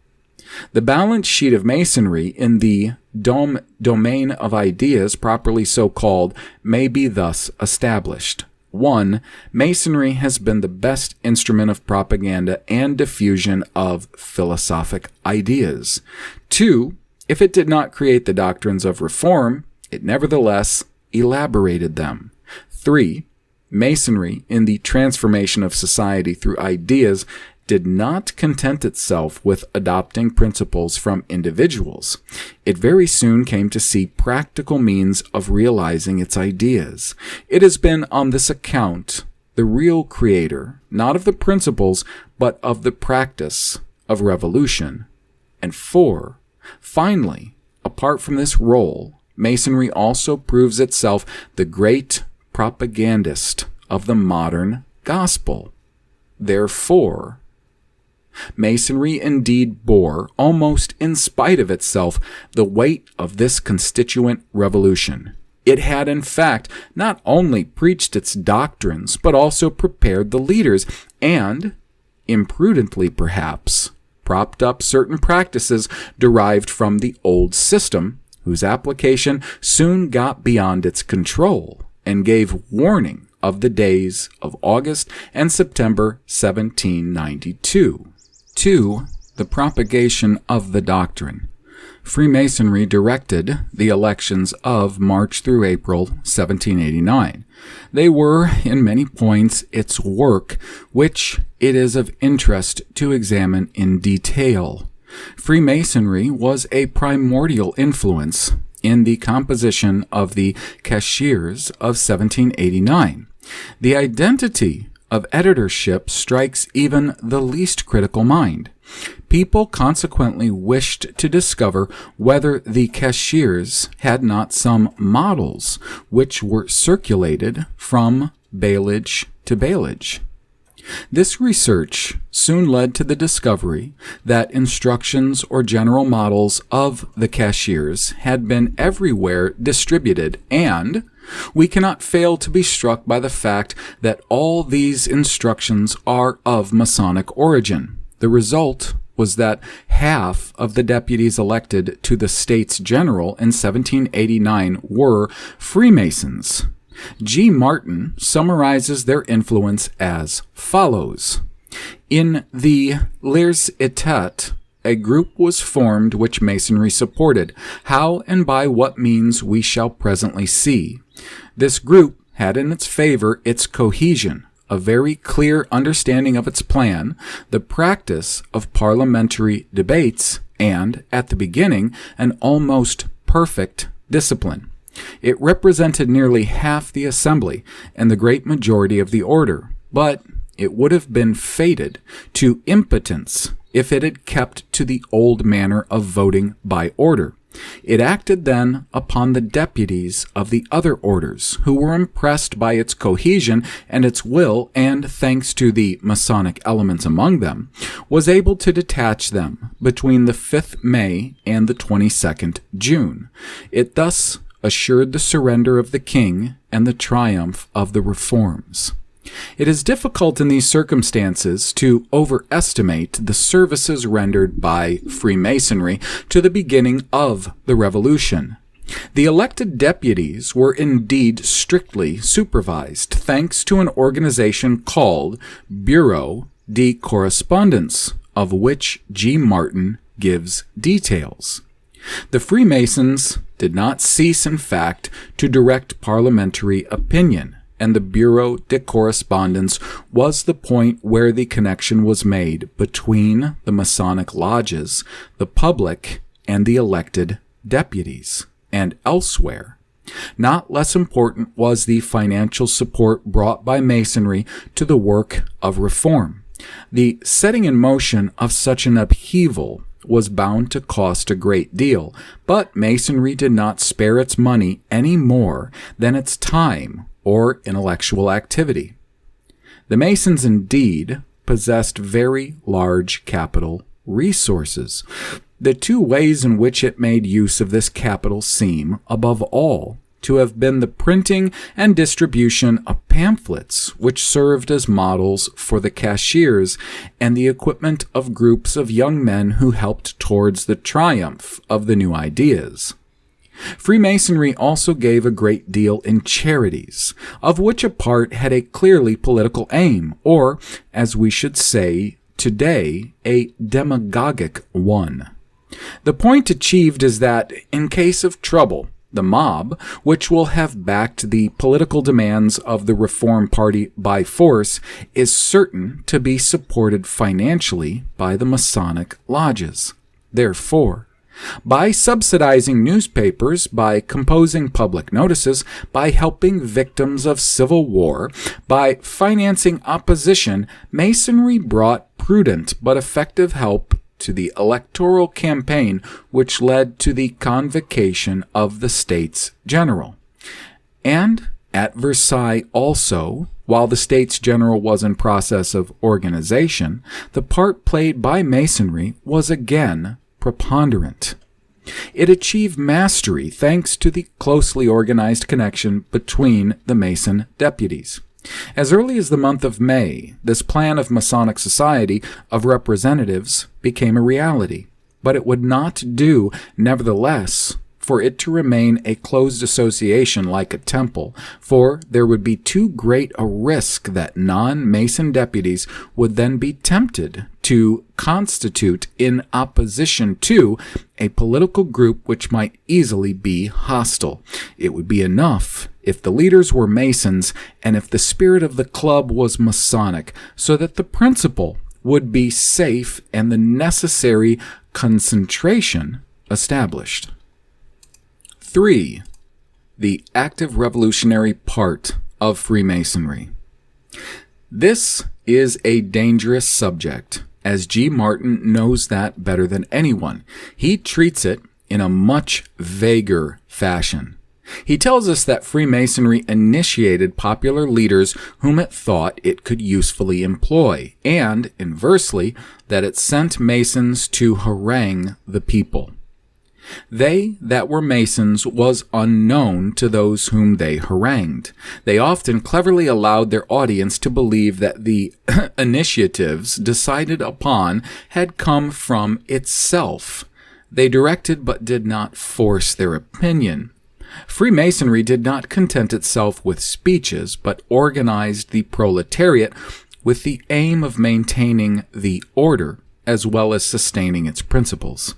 The balance sheet of Masonry in the domain of ideas, properly so called, may be thus established. 1. Masonry has been the best instrument of propaganda and diffusion of philosophic ideas. 2. If it did not create the doctrines of reform, it nevertheless elaborated them. 3. Masonry, in the transformation of society through ideas, did not content itself with adopting principles from individuals. It very soon came to see practical means of realizing its ideas. It has been on this account the real creator, not of the principles, but of the practice of revolution. And 4. Finally, apart from this role, Masonry also proves itself the great propagandist of the modern gospel. Therefore, Masonry indeed bore, almost in spite of itself, the weight of this constituent revolution. It had, in fact, not only preached its doctrines, but also prepared the leaders, and, imprudently perhaps, propped up certain practices derived from the old system, whose application soon got beyond its control, and gave warning of the days of August and September 1792. 2. The propagation of the doctrine. Freemasonry directed the elections of March through April 1789. They were, in many points, its work, which it is of interest to examine in detail. Freemasonry was a primordial influence in the composition of the cashiers of 1789. The identity of editorship strikes even the least critical mind. People consequently wished to discover whether the cashiers had not some models which were circulated from bailage to bailage. This research soon led to the discovery that instructions or general models of the cashiers had been everywhere distributed, and we cannot fail to be struck by the fact that all these instructions are of Masonic origin. The result was that half of the deputies elected to the States General in 1789 were Freemasons. G. Martin summarizes their influence as follows. In the Les Etats, a group was formed which Masonry supported, how and by what means we shall presently see. This group had in its favor its cohesion, a very clear understanding of its plan, the practice of parliamentary debates, and, at the beginning, an almost perfect discipline. It represented nearly half the assembly and the great majority of the order, but it would have been fated to impotence if it had kept to the old manner of voting by order. It acted then upon the deputies of the other orders, who were impressed by its cohesion and its will, and, thanks to the Masonic elements among them, was able to detach them between the 5th May and the 22nd June. It thus assured the surrender of the king and the triumph of the reforms. It is difficult in these circumstances to overestimate the services rendered by Freemasonry to the beginning of the Revolution. The elected deputies were indeed strictly supervised, thanks to an organization called Bureau de Correspondance, of which G. Martin gives details. The Freemasons did not cease, in fact, to direct parliamentary opinion, and the Bureau de Correspondance was the point where the connection was made between the Masonic lodges, the public, and the elected deputies. And elsewhere, not less important was the financial support brought by Masonry to the work of reform. The setting in motion of such an upheaval was bound to cost a great deal, but Masonry did not spare its money any more than its time or intellectual activity. The Masons indeed possessed very large capital resources. The two ways in which it made use of this capital seem, above all, to have been the printing and distribution of pamphlets which served as models for the cashiers, and the equipment of groups of young men who helped towards the triumph of the new ideas. Freemasonry also gave a great deal in charities, of which a part had a clearly political aim, or, as we should say today, a demagogic one. The point achieved is that, in case of trouble, the mob, which will have backed the political demands of the Reform Party by force, is certain to be supported financially by the Masonic lodges. Therefore, by subsidizing newspapers, by composing public notices, by helping victims of civil war, by financing opposition, Masonry brought prudent but effective help to the electoral campaign which led to the convocation of the States General. And at Versailles also, while the States General was in process of organization, the part played by Masonry was again preponderant. It achieved mastery thanks to the closely organized connection between the Mason deputies. As early as the month of May, this plan of Masonic Society of Representatives became a reality, but it would not do, nevertheless, for it to remain a closed association like a temple, for there would be too great a risk that non-Mason deputies would then be tempted to constitute in opposition to a political group which might easily be hostile. It would be enough if the leaders were Masons and if the spirit of the club was Masonic, so that the principle would be safe and the necessary concentration established. 3. The active revolutionary part of Freemasonry. This is a dangerous subject, as G. Martin knows that better than anyone. He treats it in a much vaguer fashion. He tells us that Freemasonry initiated popular leaders whom it thought it could usefully employ, and, inversely, that it sent Masons to harangue the people. They that were Masons was unknown to those whom they harangued. They often cleverly allowed their audience to believe that the initiatives decided upon had come from itself. They directed but did not force their opinion. Freemasonry did not content itself with speeches, but organized the proletariat with the aim of maintaining the order as well as sustaining its principles.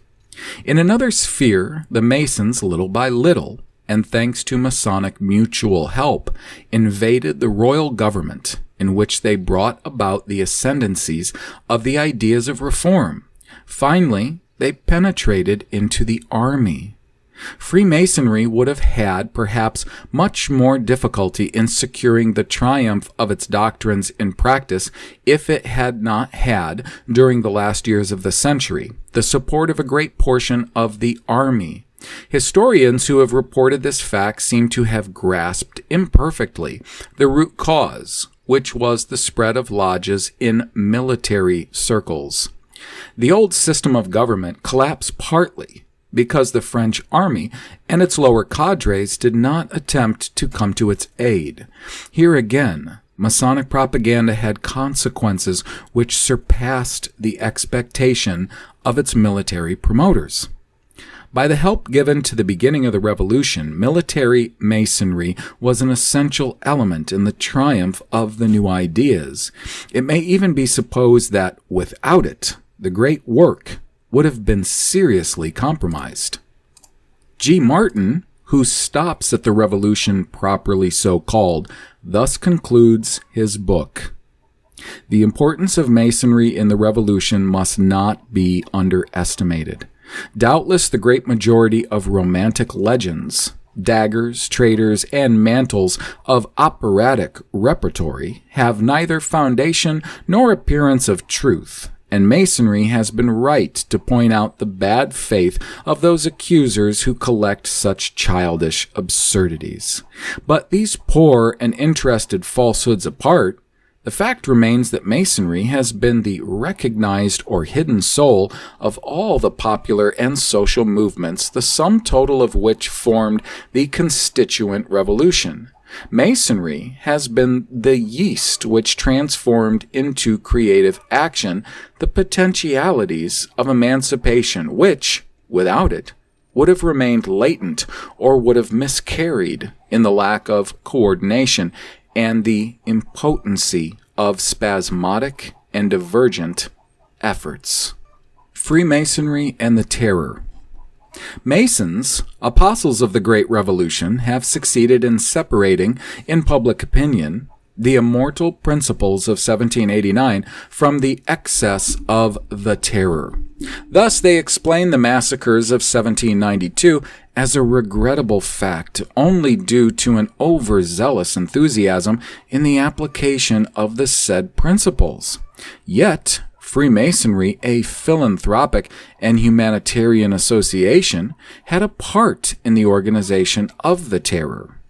In another sphere, the Masons, little by little, and thanks to Masonic mutual help, invaded the royal government, in which they brought about the ascendancies of the ideas of reform. Finally, they penetrated into the army. Freemasonry would have had perhaps much more difficulty in securing the triumph of its doctrines in practice if it had not had, during the last years of the century, the support of a great portion of the army. Historians who have reported this fact seem to have grasped imperfectly the root cause, which was the spread of lodges in military circles. The old system of government collapsed partly because the French army and its lower cadres did not attempt to come to its aid. Here again, Masonic propaganda had consequences which surpassed the expectation of its military promoters. By the help given to the beginning of the Revolution, military Masonry was an essential element in the triumph of the new ideas. It may even be supposed that without it, the great work would have been seriously compromised. G. Martin, who stops at the Revolution properly so called, thus concludes his book. The importance of Masonry in the Revolution must not be underestimated. Doubtless the great majority of romantic legends, daggers, traitors, and mantles of operatic repertory have neither foundation nor appearance of truth, and Masonry has been right to point out the bad faith of those accusers who collect such childish absurdities. But these poor and interested falsehoods apart, the fact remains that Masonry has been the recognized or hidden soul of all the popular and social movements, the sum total of which formed the constituent revolution. Masonry has been the yeast which transformed into creative action the potentialities of emancipation which, without it, would have remained latent or would have miscarried in the lack of coordination and the impotency of spasmodic and divergent efforts. Freemasonry and the Terror. Masons, apostles of the Great Revolution, have succeeded in separating, in public opinion, the immortal principles of 1789 from the excess of the Terror. Thus, they explain the massacres of 1792 as a regrettable fact only due to an overzealous enthusiasm in the application of the said principles. Yet, Freemasonry, a philanthropic and humanitarian association, had a part in the organization of the Terror.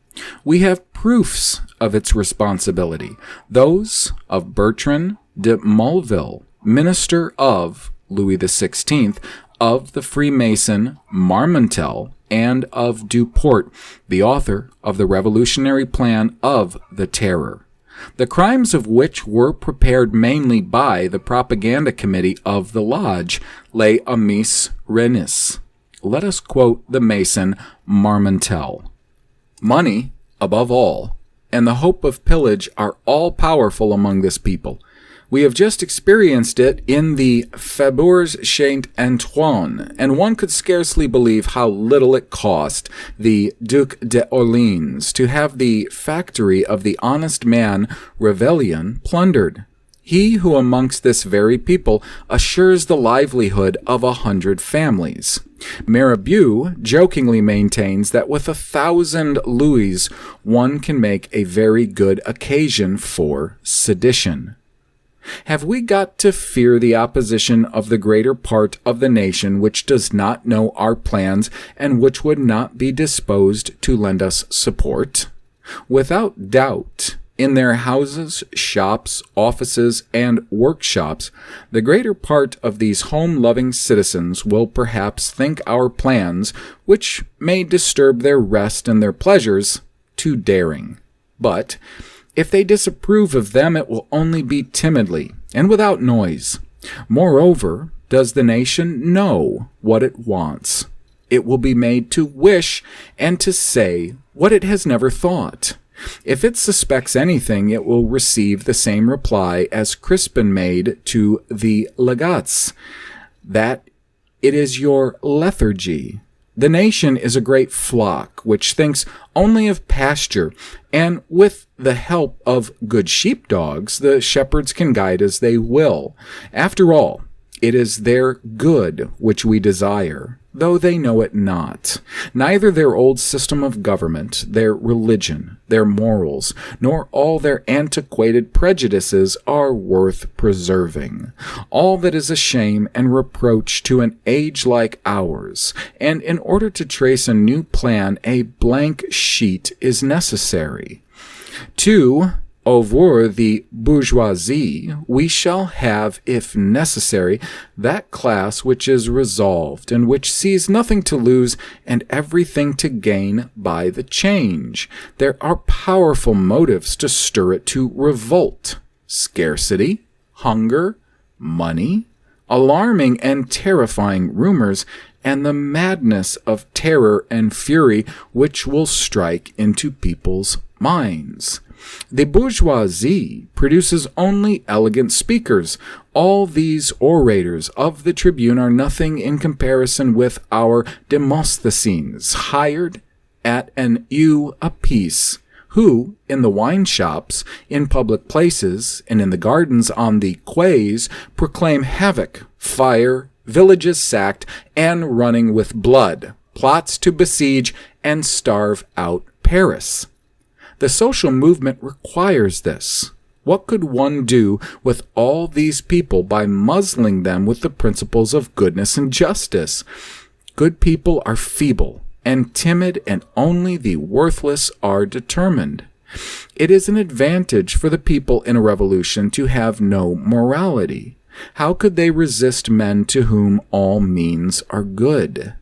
We have proofs of its responsibility, those of Bertrand de Mulville, minister of Louis XVI, of the Freemason Marmontel, and of Duport, the author of the revolutionary plan of the Terror, the crimes of which were prepared mainly by the propaganda committee of the lodge, Les Amis Renis, let us quote the Mason Marmontel. Money, above all, and the hope of pillage are all-powerful among this people. We have just experienced it in the Faubourg Saint-Antoine, and one could scarcely believe how little it cost the Duc d'Orléans to have the factory of the honest man Revellion plundered. He who amongst this very people assures the livelihood of 100 families. Mirabeau jokingly maintains that with 1,000 louis one can make a very good occasion for sedition. Have we got to fear the opposition of the greater part of the nation which does not know our plans and which would not be disposed to lend us support? Without doubt, in their houses, shops, offices, and workshops, the greater part of these home-loving citizens will perhaps think our plans, which may disturb their rest and their pleasures, too daring. But if they disapprove of them, it will only be timidly and without noise. Moreover, does the nation know what it wants? It will be made to wish and to say what it has never thought. If it suspects anything, it will receive the same reply as Crispin made to the legates, that it is your lethargy. The nation is a great flock which thinks only of pasture, and with the help of good sheepdogs, the shepherds can guide as they will. After all, it is their good which we desire, though they know it not. Neither their old system of government, their religion, their morals, nor all their antiquated prejudices are worth preserving. All that is a shame and reproach to an age like ours, and in order to trace a new plan, a blank sheet is necessary. To over the bourgeoisie, we shall have, if necessary, that class which is resolved, and which sees nothing to lose and everything to gain by the change. There are powerful motives to stir it to revolt: scarcity, hunger, money, alarming and terrifying rumors, and the madness of terror and fury which will strike into people's minds. The bourgeoisie produces only elegant speakers. All these orators of the tribune are nothing in comparison with our Demosthenes, hired at an ewe apiece, who, in the wine shops, in public places, and in the gardens on the quays, proclaim havoc, fire, villages sacked, and running with blood, plots to besiege and starve out Paris. The social movement requires this. What could one do with all these people by muzzling them with the principles of goodness and justice? Good people are feeble and timid, and only the worthless are determined. It is an advantage for the people in a revolution to have no morality. How could they resist men to whom all means are good?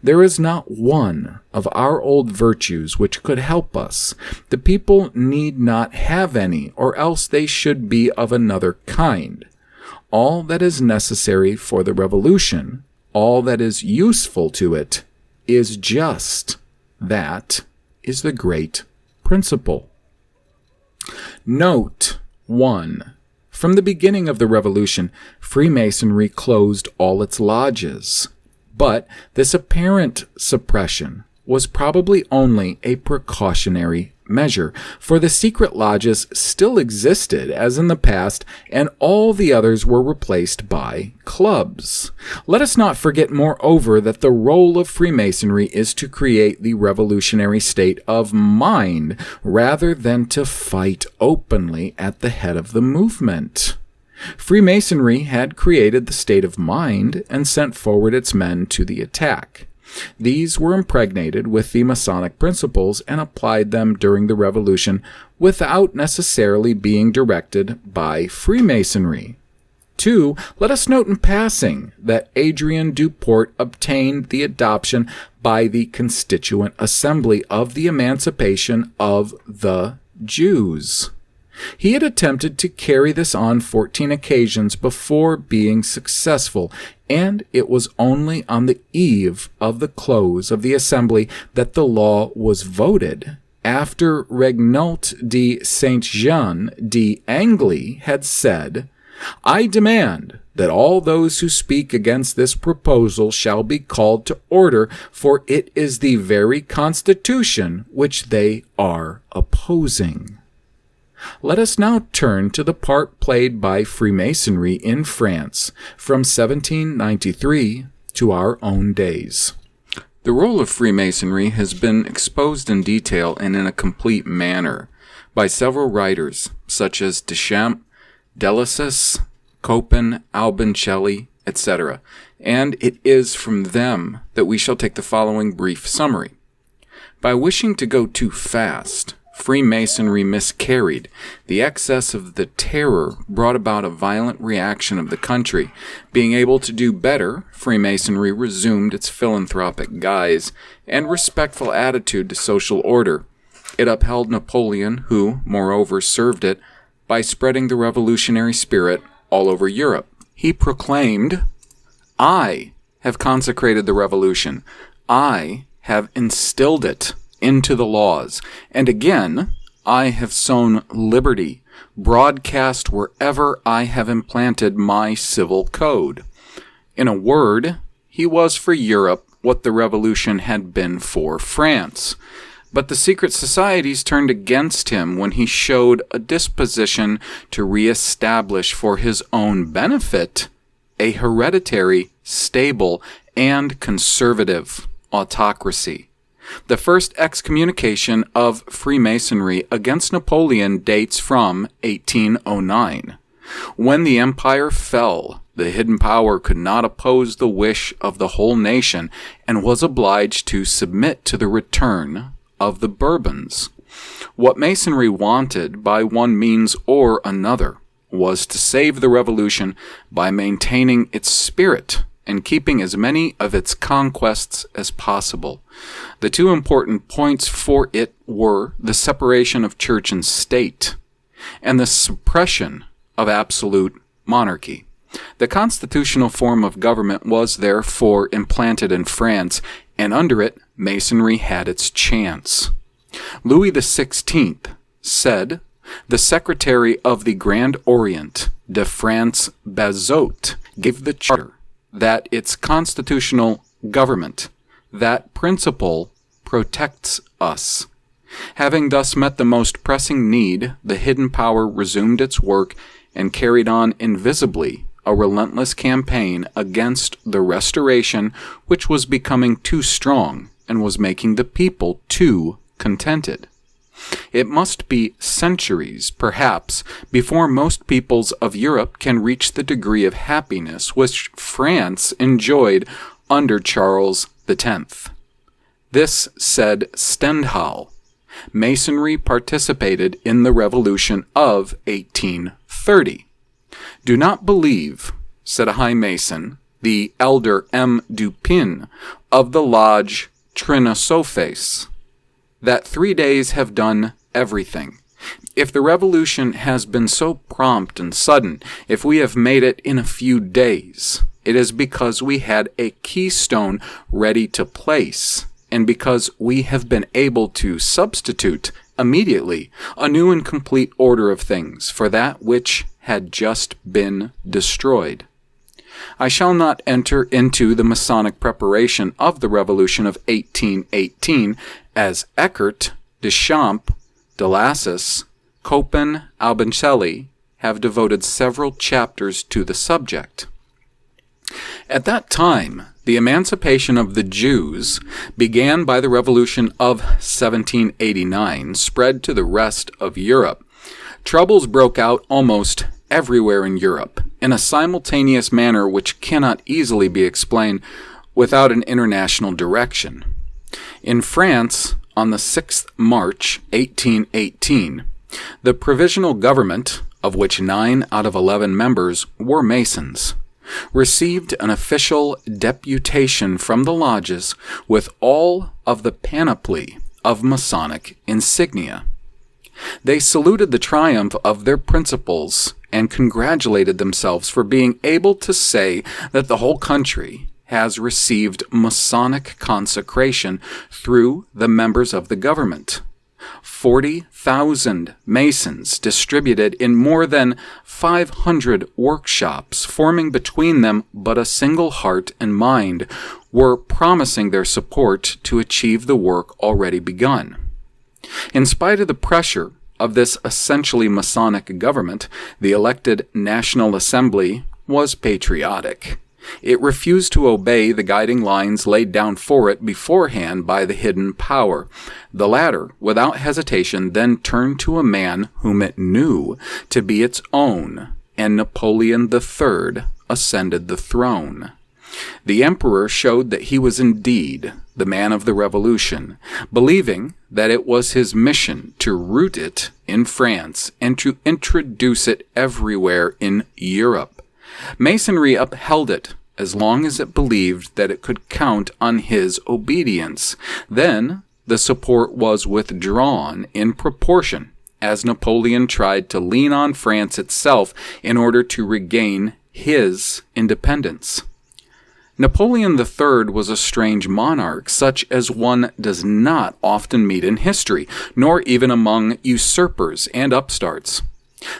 There is not one of our old virtues which could help us. The people need not have any, or else they should be of another kind. All that is necessary for the revolution, all that is useful to it, is just. That is the great principle. Note 1. From the beginning of the revolution, Freemasonry closed all its lodges. But this apparent suppression was probably only a precautionary measure, for the secret lodges still existed as in the past, and all the others were replaced by clubs. Let us not forget, moreover, that the role of Freemasonry is to create the revolutionary state of mind, rather than to fight openly at the head of the movement. Freemasonry had created the state of mind and sent forward its men to the attack. These were impregnated with the Masonic principles and applied them during the Revolution without necessarily being directed by Freemasonry. 2. Let us note in passing that Adrien Duport obtained the adoption by the Constituent Assembly of the Emancipation of the Jews. He had attempted to carry this on 14 occasions before being successful, and it was only on the eve of the close of the assembly that the law was voted, after Regnault de Saint-Jean d'Angely had said, "I demand that all those who speak against this proposal shall be called to order, for it is the very Constitution which they are opposing." Let us now turn to the part played by Freemasonry in France from 1793 to our own days. The role of Freemasonry has been exposed in detail and in a complete manner by several writers, such as Deschamps, Delisle, Copen, Albincelli, etc., and it is from them that we shall take the following brief summary. By wishing to go too fast, Freemasonry miscarried. The excess of the terror brought about a violent reaction of the country. Being able to do better, Freemasonry resumed its philanthropic guise and respectful attitude to social order. It upheld Napoleon, who, moreover, served it by spreading the revolutionary spirit all over Europe. He proclaimed, "I have consecrated the revolution. I have instilled it into the laws. And again, I have sown liberty, broadcast wherever I have implanted my civil code." In a word, he was for Europe what the revolution had been for France. But the secret societies turned against him when he showed a disposition to reestablish for his own benefit a hereditary, stable, and conservative autocracy. The first excommunication of Freemasonry against Napoleon dates from 1809. When the empire fell, the hidden power could not oppose the wish of the whole nation and was obliged to submit to the return of the Bourbons. What Masonry wanted, by one means or another, was to save the revolution by maintaining its spirit and keeping as many of its conquests as possible. The two important points for it were the separation of church and state, and the suppression of absolute monarchy. The constitutional form of government was therefore implanted in France, and under it, Masonry had its chance. Louis XVI said, "The Secretary of the Grand Orient de France Bazot gave the charter that its constitutional government, that principle, protects us." Having thus met the most pressing need, the hidden power resumed its work and carried on invisibly a relentless campaign against the Restoration, which was becoming too strong and was making the people too contented. It must be centuries, perhaps, before most peoples of Europe can reach the degree of happiness which France enjoyed under Charles X. This said Stendhal. Masonry participated in the Revolution of 1830. "Do not believe," said a high Mason, the elder M. Dupin, of the lodge Trinosophes, "that 3 days have done everything. If the revolution has been so prompt and sudden, if we have made it in a few days, it is because we had a keystone ready to place, and because we have been able to substitute immediately a new and complete order of things for that which had just been destroyed." I shall not enter into the Masonic preparation of the Revolution of 1818, as Eckert, Deschamps, Delisle, Copen, Albincelli have devoted several chapters to the subject. At that time, the emancipation of the Jews, began by the Revolution of 1789, spread to the rest of Europe. Troubles broke out almost everywhere in Europe, in a simultaneous manner which cannot easily be explained without an international direction. In France, on the 6th March, 1818, the provisional government, of which 9 out of 11 members were Masons, received an official deputation from the lodges with all of the panoply of Masonic insignia. They saluted the triumph of their principles and congratulated themselves for being able to say that the whole country has received Masonic consecration through the members of the government. 40,000 Masons distributed in more than 500 workshops, forming between them but a single heart and mind, were promising their support to achieve the work already begun. In spite of the pressure of this essentially Masonic government, the elected National Assembly was patriotic. It refused to obey the guiding lines laid down for it beforehand by the hidden power. The latter, without hesitation, then turned to a man whom it knew to be its own, and Napoleon III ascended the throne. The emperor showed that he was indeed the man of the revolution, believing that it was his mission to root it in France and to introduce it everywhere in Europe. Masonry upheld it as long as it believed that it could count on his obedience. Then the support was withdrawn in proportion as Napoleon tried to lean on France itself in order to regain his independence. Napoleon III was a strange monarch, such as one does not often meet in history, nor even among usurpers and upstarts.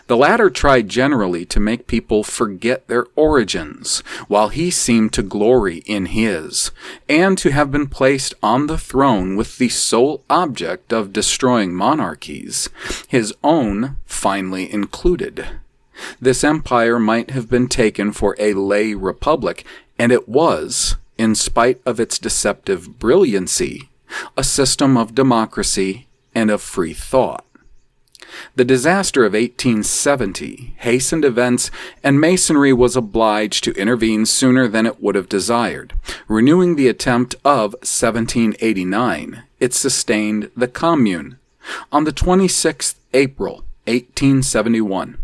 The latter tried generally to make people forget their origins, while he seemed to glory in his, and to have been placed on the throne with the sole object of destroying monarchies, his own finally included. This empire might have been taken for a lay republic, and it was, in spite of its deceptive brilliancy, a system of democracy and of free thought. The disaster of 1870 hastened events, and Masonry was obliged to intervene sooner than it would have desired. Renewing the attempt of 1789, it sustained the Commune. On the 26th April, 1871,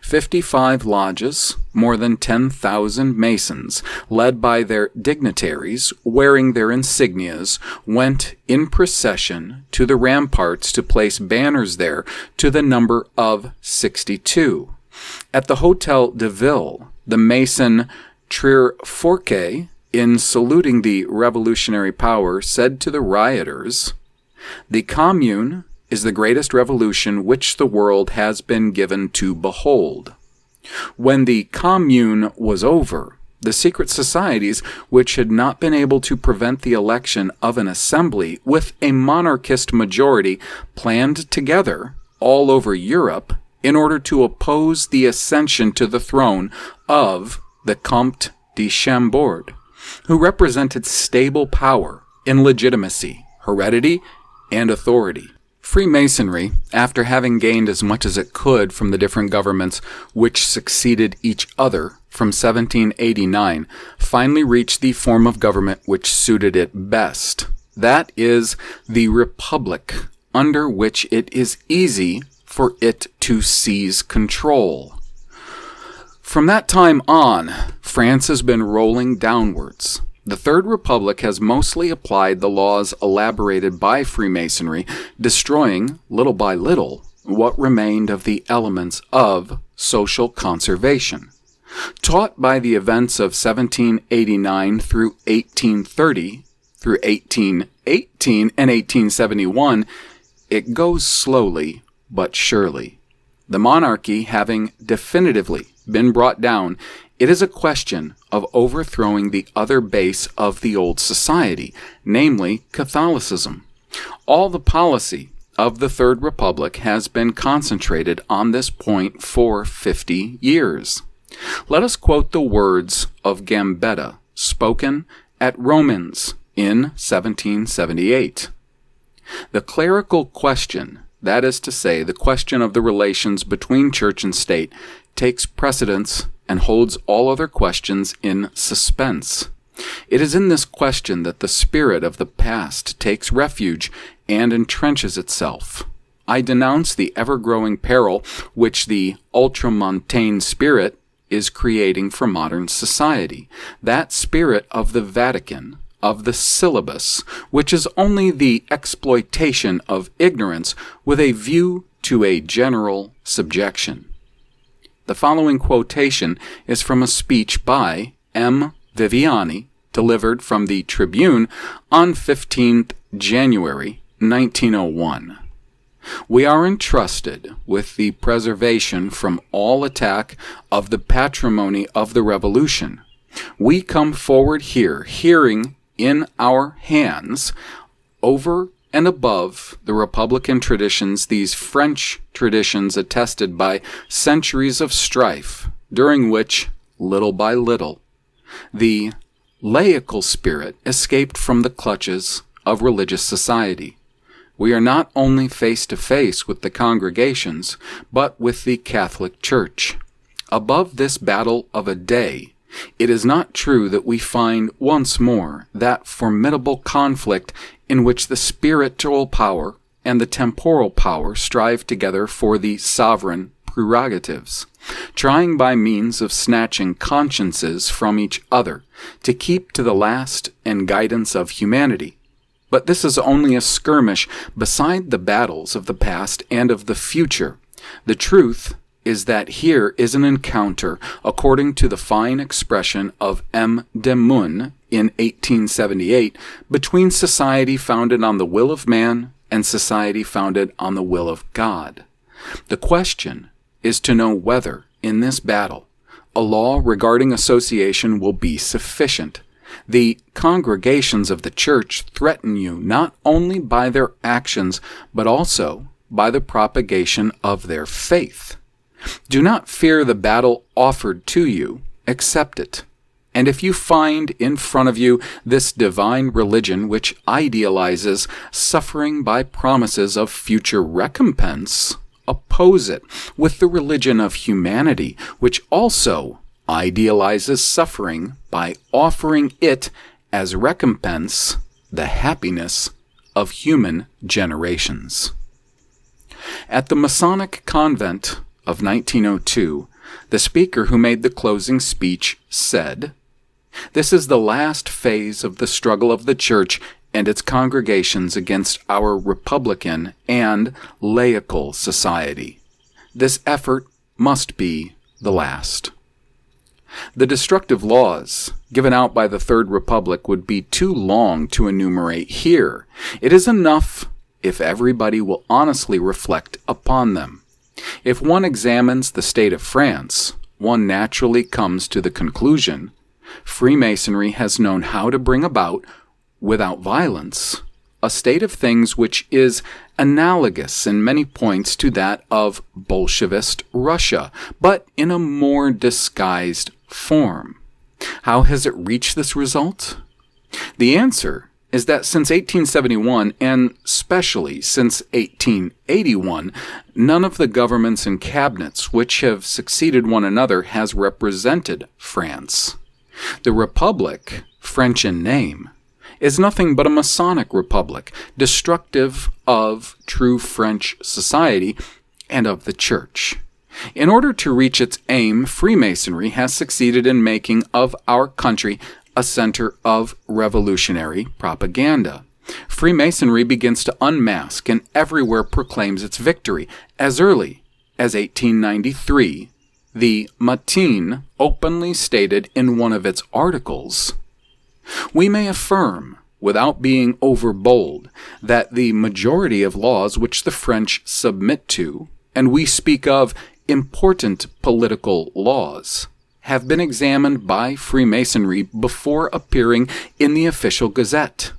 55 lodges, more than 10,000 Masons, led by their dignitaries, wearing their insignias, went in procession to the ramparts to place banners there to the number of 62. At the Hotel de Ville, the Mason Trierforquet, in saluting the revolutionary power, said to the rioters, "The Commune is the greatest revolution which the world has been given to behold." When the Commune was over, the secret societies, which had not been able to prevent the election of an assembly with a monarchist majority, planned together all over Europe in order to oppose the ascension to the throne of the Comte de Chambord, who represented stable power in legitimacy, heredity, and authority. Freemasonry, after having gained as much as it could from the different governments which succeeded each other from 1789, finally reached the form of government which suited it best. That is, the republic, under which it is easy for it to seize control. From that time on, France has been rolling downwards. The Third Republic has mostly applied the laws elaborated by Freemasonry, destroying, little by little, what remained of the elements of social conservation. Taught by the events of 1789 through 1830, through 1818 and 1871, it goes slowly but surely. The monarchy having definitively been brought down, it is a question of overthrowing the other base of the old society, namely Catholicism. All the policy of the Third Republic has been concentrated on this point for 50 years. Let us quote the words of Gambetta, spoken at Romans in 1778. "The clerical question, that is to say, the question of the relations between church and state, takes precedence and holds all other questions in suspense. It is in this question that the spirit of the past takes refuge and entrenches itself. I denounce the ever-growing peril which the ultramontane spirit is creating for modern society, that spirit of the Vatican, of the syllabus, which is only the exploitation of ignorance with a view to a general subjection. The following quotation is from a speech by M. Viviani, delivered from the Tribune on 15th January 1901. We are entrusted with the preservation from all attack of the patrimony of the Revolution. We come forward here, hearing in our hands, over and above the Republican traditions, these French traditions attested by centuries of strife, during which, little by little, the laical spirit escaped from the clutches of religious society. We are not only face to face with the congregations, but with the Catholic Church. Above this battle of a day, it is not true that we find once more that formidable conflict in which the spiritual power and the temporal power strive together for the sovereign prerogatives, trying by means of snatching consciences from each other to keep to the last and guidance of humanity. But this is only a skirmish beside the battles of the past and of the future. The truth is that here is an encounter, according to the fine expression of M. de Mun in 1878, between society founded on the will of man and society founded on the will of God. The question is to know whether, in this battle, a law regarding association will be sufficient. The congregations of the Church threaten you not only by their actions, but also by the propagation of their faith. Do not fear the battle offered to you, accept it. And if you find in front of you this divine religion which idealizes suffering by promises of future recompense, oppose it with the religion of humanity, which also idealizes suffering by offering it as recompense the happiness of human generations. At the Masonic Convent of 1902, the speaker who made the closing speech said, "This is the last phase of the struggle of the Church and its congregations against our republican and laical society. This effort must be the last." The destructive laws given out by the Third Republic would be too long to enumerate here. It is enough if everybody will honestly reflect upon them. If one examines the state of France, one naturally comes to the conclusion Freemasonry has known how to bring about, without violence, a state of things which is analogous in many points to that of Bolshevist Russia, but in a more disguised form. How has it reached this result? The answer is that since 1871, and especially since 1881, none of the governments and cabinets which have succeeded one another has represented France. The Republic, French in name, is nothing but a Masonic republic, destructive of true French society and of the Church. In order to reach its aim, Freemasonry has succeeded in making of our country a center of revolutionary propaganda. Freemasonry begins to unmask and everywhere proclaims its victory. As early as 1893, the Matin openly stated in one of its articles, "We may affirm, without being overbold, that the majority of laws which the French submit to, and we speak of important political laws, have been examined by Freemasonry before appearing in the official gazette.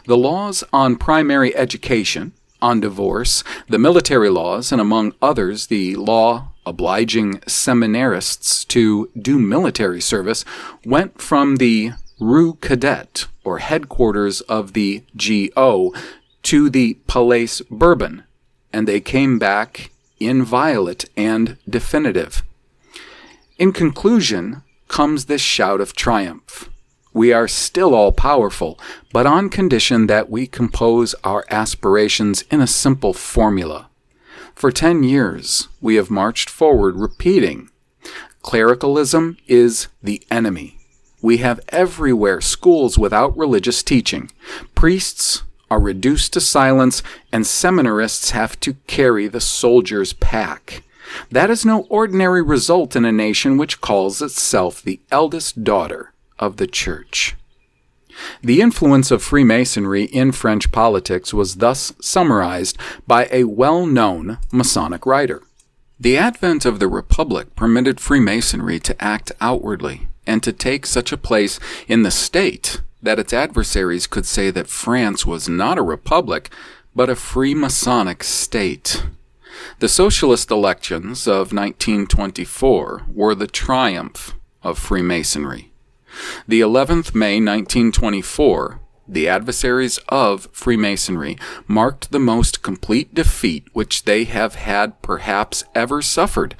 The laws on primary education, on divorce, the military laws, and among others the law obliging seminarists to do military service, went from the Rue Cadet, or headquarters of the GO, to the Palais Bourbon, and they came back inviolate and definitive. In conclusion comes this shout of triumph. We are still all-powerful, but on condition that we compose our aspirations in a simple formula. For 10 years, we have marched forward repeating, clericalism is the enemy. We have everywhere schools without religious teaching. Priests are reduced to silence, and seminarists have to carry the soldier's pack. That is no ordinary result in a nation which calls itself the eldest daughter of the Church. The influence of Freemasonry in French politics was thus summarized by a well-known Masonic writer. The advent of the Republic permitted Freemasonry to act outwardly and to take such a place in the state that its adversaries could say that France was not a republic, but a free Masonic state. The socialist elections of 1924 were the triumph of Freemasonry. The 11th May 1924, the adversaries of Freemasonry marked the most complete defeat which they have had perhaps ever suffered.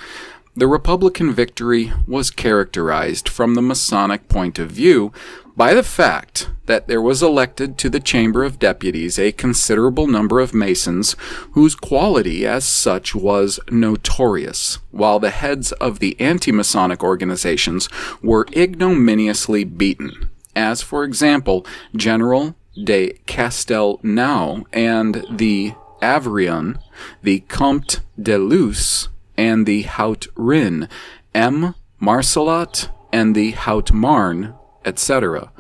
The Republican victory was characterized from the Masonic point of view by the fact that there was elected to the Chamber of Deputies a considerable number of Masons whose quality as such was notorious, while the heads of the anti-Masonic organizations were ignominiously beaten, as for example General de Castelnau and the Avrion, the Comte de Luce and the Haut Rhin, M. Marcelot and the Haut Marne, etc.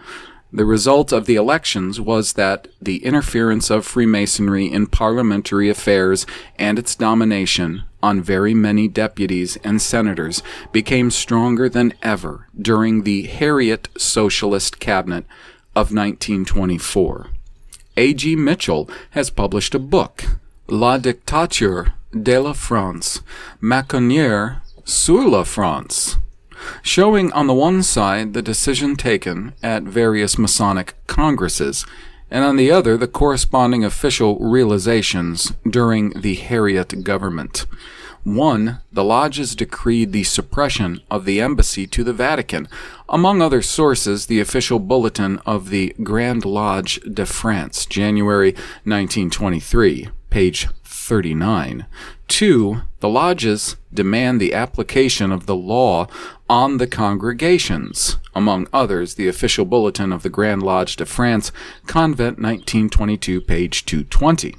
The result of the elections was that the interference of Freemasonry in parliamentary affairs and its domination on very many deputies and senators became stronger than ever during the Harriet Socialist Cabinet of 1924. A.G. Mitchell has published a book, La dictature de la France, Maconière sur la France, showing on the one side the decision taken at various Masonic congresses, and on the other the corresponding official realizations during the Harriet government. 1. The lodges decreed the suppression of the embassy to the Vatican. Among other sources, the official bulletin of the Grand Lodge de France, January 1923, page 39. 2. The lodges demand the application of the law on the congregations. Among others, the official bulletin of the Grand Lodge de France, Convent 1922, page 220.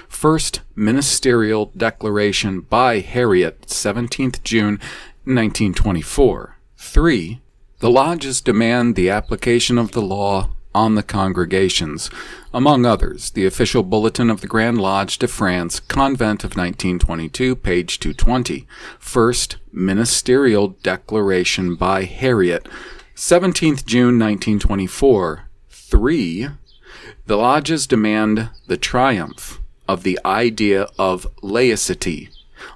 First Ministerial Declaration by Harriet, 17th June 1924. 3. The lodges demand the application of the law on the congregations. Among others, the official bulletin of the Grand Lodge de France, Convent of 1922, page 220. First Ministerial Declaration by Harriet, 17th June 1924. 3. The lodges demand the triumph of the idea of laicity.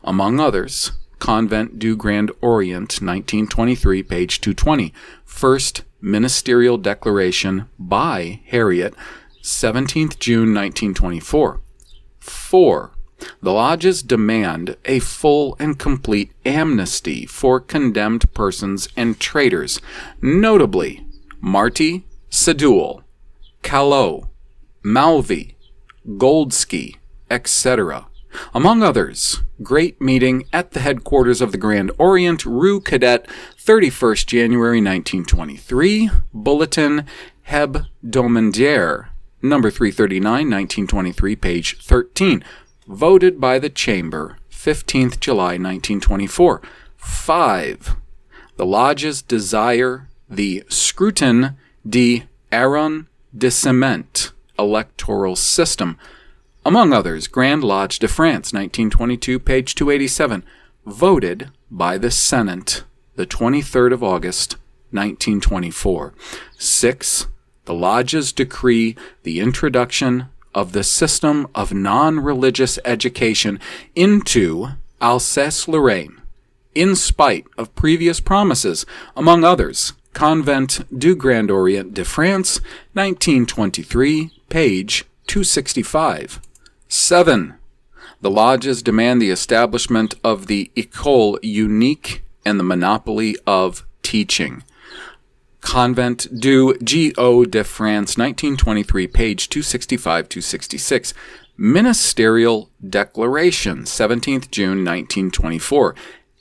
Among others, Convent du Grand Orient, 1923, page 220. First Ministerial Declaration by Harriet, 17th June 1924. 4. The lodges demand a full and complete amnesty for condemned persons and traitors, notably Marty, Sedul, Callot, Malvy, Goldsky, etc. Among others, great meeting at the headquarters of the Grand Orient, Rue Cadet, 31st January 1923, Bulletin Hebdomadaire, number 339, 1923, page 13, voted by the Chamber, 15th July 1924. 5. The lodges desire the scrutin d'arrondissement electoral system. Among others, Grand Lodge de France, 1922, page 287, voted by the Senate, the 23rd of August, 1924. 6. The lodges decree the introduction of the system of non-religious education into Alsace-Lorraine, in spite of previous promises. Among others, Convent du Grand Orient de France, 1923, page 265. 7. The lodges demand the establishment of the École Unique and the monopoly of teaching. Convent du Go de France, 1923, page 265-266. Ministerial Declaration, 17th June 1924.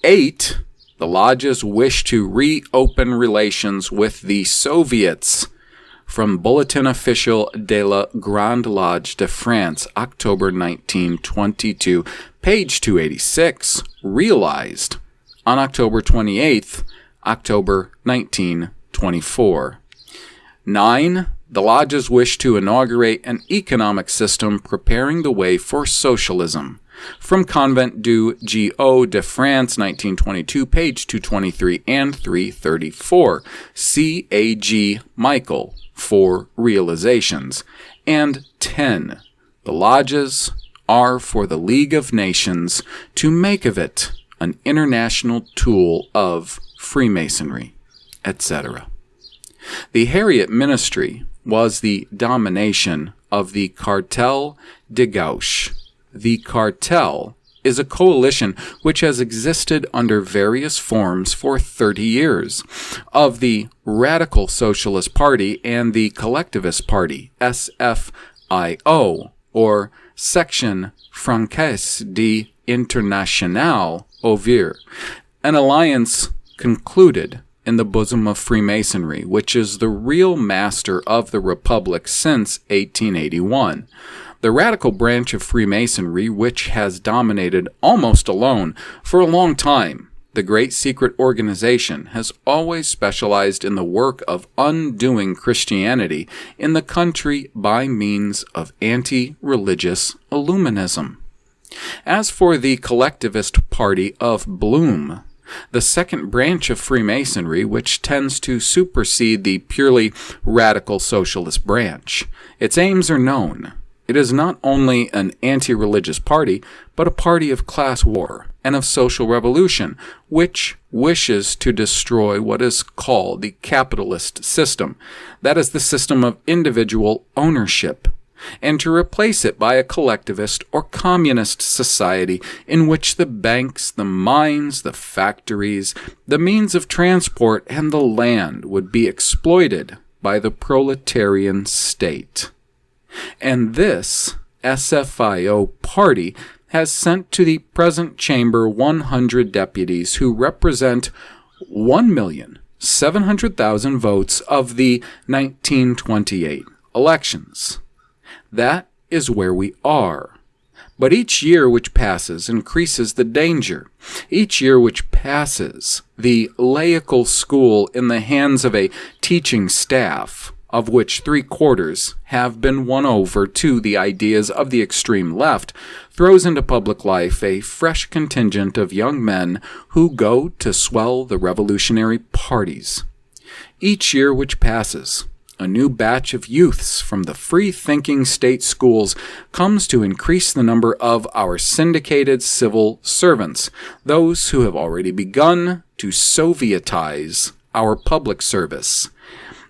8. The lodges wish to reopen relations with the Soviets. from Bulletin Officiel de la Grande Lodge de France, October 1922, page 286, realized on October 28th, October 1924. 9. The lodges wish to inaugurate an economic system preparing the way for socialism. From Convent du Go de France, 1922, page 223 and 334. C. A. G. Michael, for realizations. And 10. The lodges are for the League of Nations to make of it an international tool of Freemasonry, etc. The Harriet Ministry was the domination of the Cartel de Gauche. The cartel is a coalition which has existed under various forms for 30 years, of the Radical Socialist Party and the Collectivist Party, SFIO, or Section Francaise de Internationale Ouvrière, an alliance concluded in the bosom of Freemasonry, which is the real master of the Republic since 1881. The radical branch of Freemasonry, which has dominated almost alone for a long time, the great secret organization has always specialized in the work of undoing Christianity in the country by means of anti-religious Illuminism. As for the collectivist party of Bloom, the second branch of Freemasonry, which tends to supersede the purely radical socialist branch, its aims are known. It is not only an anti-religious party, but a party of class war and of social revolution, which wishes to destroy what is called the capitalist system, that is the system of individual ownership, and to replace it by a collectivist or communist society in which the banks, the mines, the factories, the means of transport, and the land would be exploited by the proletarian state. And this SFIO party has sent to the present chamber 100 deputies who represent 1,700,000 votes of the 1928 elections. That is where we are. But each year which passes increases the danger. Each year which passes, the laical school in the hands of a teaching staff, of which 3/4 have been won over to the ideas of the extreme left, throws into public life a fresh contingent of young men who go to swell the revolutionary parties. Each year which passes, a new batch of youths from the free-thinking state schools comes to increase the number of our syndicated civil servants, those who have already begun to Sovietize our public service.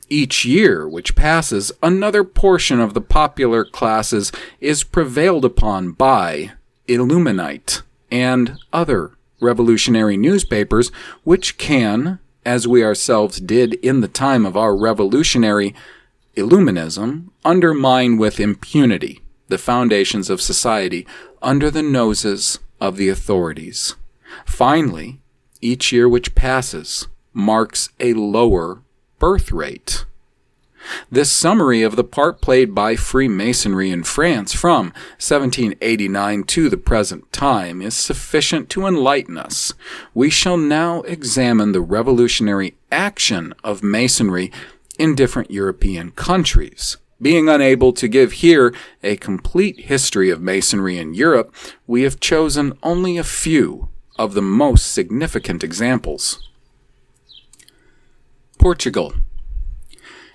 Each year which passes, another portion of the popular classes is prevailed upon by Illuminate and other revolutionary newspapers which can, as we ourselves did in the time of our revolutionary Illuminism, undermine with impunity the foundations of society under the noses of the authorities. Finally, each year which passes marks a lower birth rate. This summary of the part played by Freemasonry in France from 1789 to the present time is sufficient to enlighten us. We shall now examine the revolutionary action of Masonry in different European countries. Being unable to give here a complete history of Masonry in Europe, we have chosen only a few of the most significant examples. Portugal.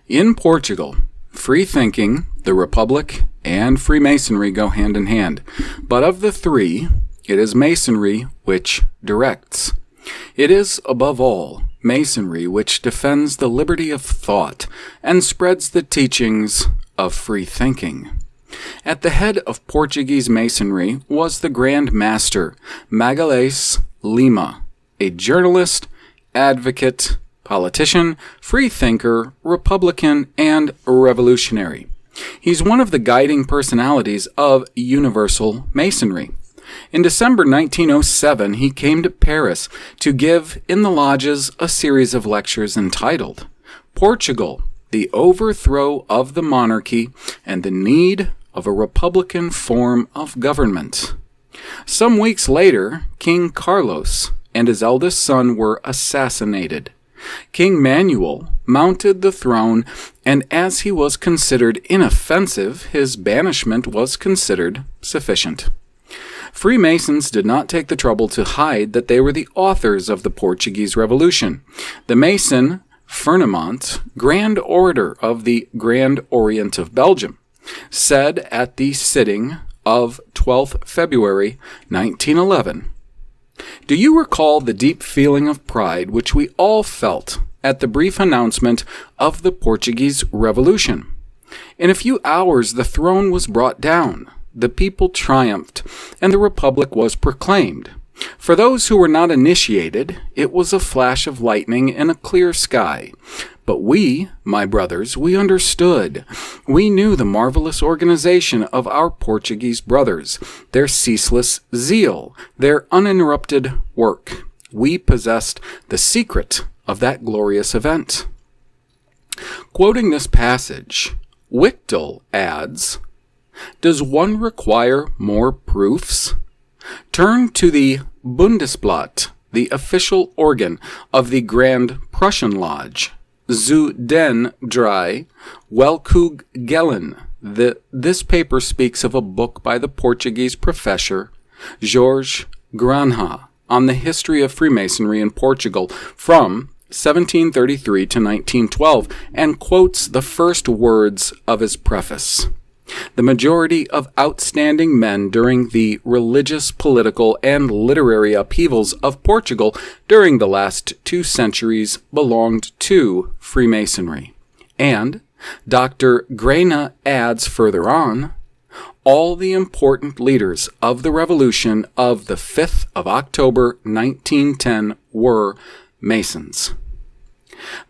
In Portugal, free thinking, the Republic, and Freemasonry go hand in hand. But of the three, it is Masonry which directs. It is, above all, Masonry which defends the liberty of thought and spreads the teachings of free thinking. At the head of Portuguese Masonry was the Grand Master Magalhães Lima, a journalist, advocate, politician, freethinker, Republican, and revolutionary. He's one of the guiding personalities of Universal Masonry. In December 1907, he came to Paris to give in the lodges a series of lectures entitled Portugal, the overthrow of the monarchy and the need of a republican form of government. Some weeks later, King Carlos and his eldest son were assassinated. King Manuel mounted the throne, and as he was considered inoffensive, his banishment was considered sufficient. Freemasons did not take the trouble to hide that they were the authors of the Portuguese Revolution. The Mason Fernamont, Grand Orator of the Grand Orient of Belgium, said at the sitting of 12th February 1911, "Do you recall the deep feeling of pride which we all felt at the brief announcement of the Portuguese Revolution? In a few hours the throne was brought down, the people triumphed, and the Republic was proclaimed. For those who were not initiated, it was a flash of lightning in a clear sky. But we, my brothers, we understood. We knew the marvelous organization of our Portuguese brothers, their ceaseless zeal, their uninterrupted work. We possessed the secret of that glorious event." Quoting this passage, Wichtel adds, "Does one require more proofs? Turn to the Bundesblatt, the official organ of the Grand Prussian Lodge, zu den drei Weltkugelen. This paper speaks of a book by the Portuguese professor Jorge Granja on the history of Freemasonry in Portugal from 1733 to 1912, and quotes the first words of his preface. The majority of outstanding men during the religious, political, and literary upheavals of Portugal during the last 2 centuries belonged to Freemasonry." And Dr. Grena adds further on, "All the important leaders of the revolution of the 5th of October 1910 were Masons."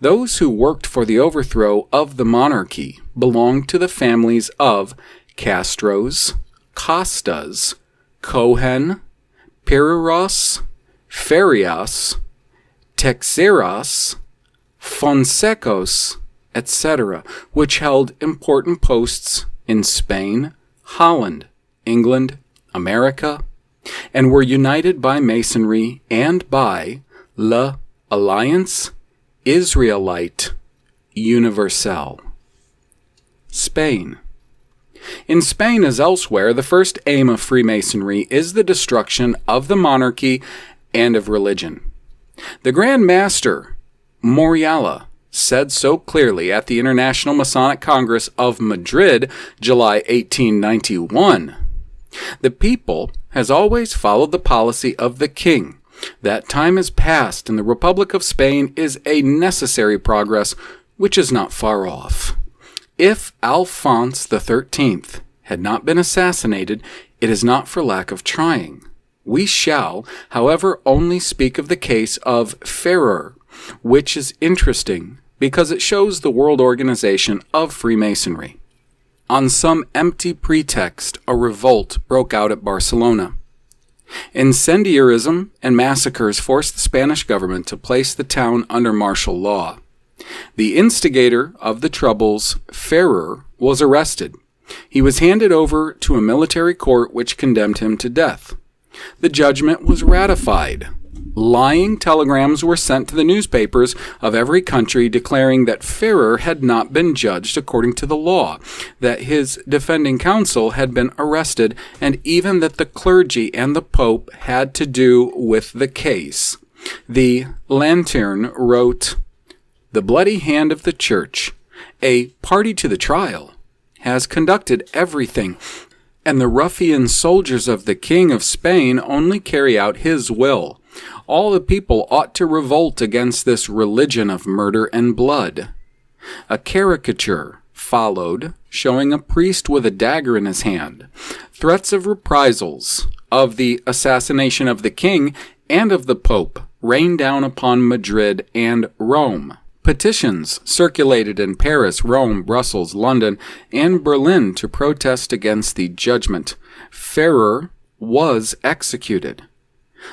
Those who worked for the overthrow of the monarchy belonged to the families of Castros, Costas, Cohen, Piriros, Farias, Texeras, Fonsecos, etc., which held important posts in Spain, Holland, England, America, and were united by Masonry and by l'Alliance Israelite Universelle. Spain. In Spain, as elsewhere, the first aim of Freemasonry is the destruction of the monarchy and of religion. The Grand Master, Moriala, said so clearly at the International Masonic Congress of Madrid, July 1891. "The people has always followed the policy of the king. That time is past, and the Republic of Spain is a necessary progress which is not far off. If Alphonse XIII had not been assassinated, it is not for lack of trying. We shall, however, only speak of the case of Ferrer, which is interesting because it shows the world organization of Freemasonry. On some empty pretext, a revolt broke out at Barcelona. Incendiarism and massacres forced the Spanish government to place the town under martial law. The instigator of the troubles, Ferrer, was arrested. He was handed over to a military court which condemned him to death. The judgment was ratified. Lying telegrams were sent to the newspapers of every country declaring that Ferrer had not been judged according to the law, that his defending counsel had been arrested, and even that the clergy and the Pope had to do with the case. The Lanterne wrote, "The bloody hand of the Church, a party to the trial, has conducted everything, and the ruffian soldiers of the King of Spain only carry out his will. All the people ought to revolt against this religion of murder and blood." A caricature followed, showing a priest with a dagger in his hand. Threats of reprisals, of the assassination of the king and of the Pope, rained down upon Madrid and Rome. Petitions circulated in Paris, Rome, Brussels, London, and Berlin to protest against the judgment. Ferrer was executed.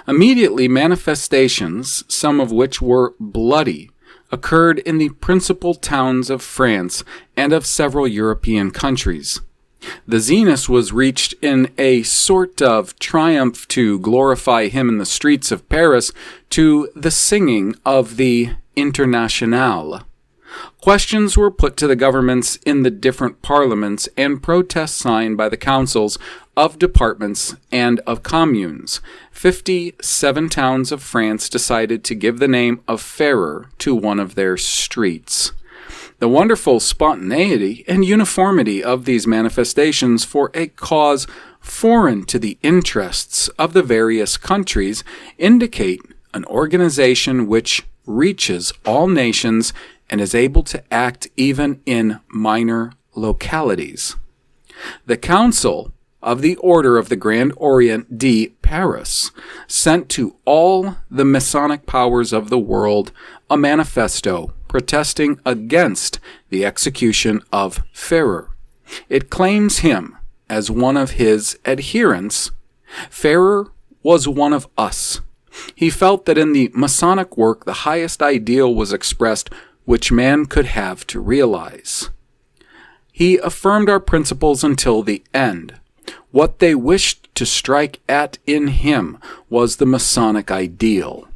Immediately, manifestations, some of which were bloody, occurred in the principal towns of France and of several European countries. The zenith was reached in a sort of triumph to glorify him in the streets of Paris to the singing of the Internationale. Questions were put to the governments in the different parliaments and protests signed by the councils of departments and of communes. 57 towns of France decided to give the name of Ferrer to one of their streets. The wonderful spontaneity and uniformity of these manifestations for a cause foreign to the interests of the various countries indicate an organization which reaches all nations and is able to act even in minor localities. The Council of the Order of the Grand Orient de Paris sent to all the Masonic powers of the world a manifesto protesting against the execution of Ferrer. It claims him as one of his adherents. Ferrer was one of us. He felt that in the Masonic work the highest ideal was expressed which man could have to realize. He affirmed our principles until the end. What they wished to strike at in him was the Masonic ideal.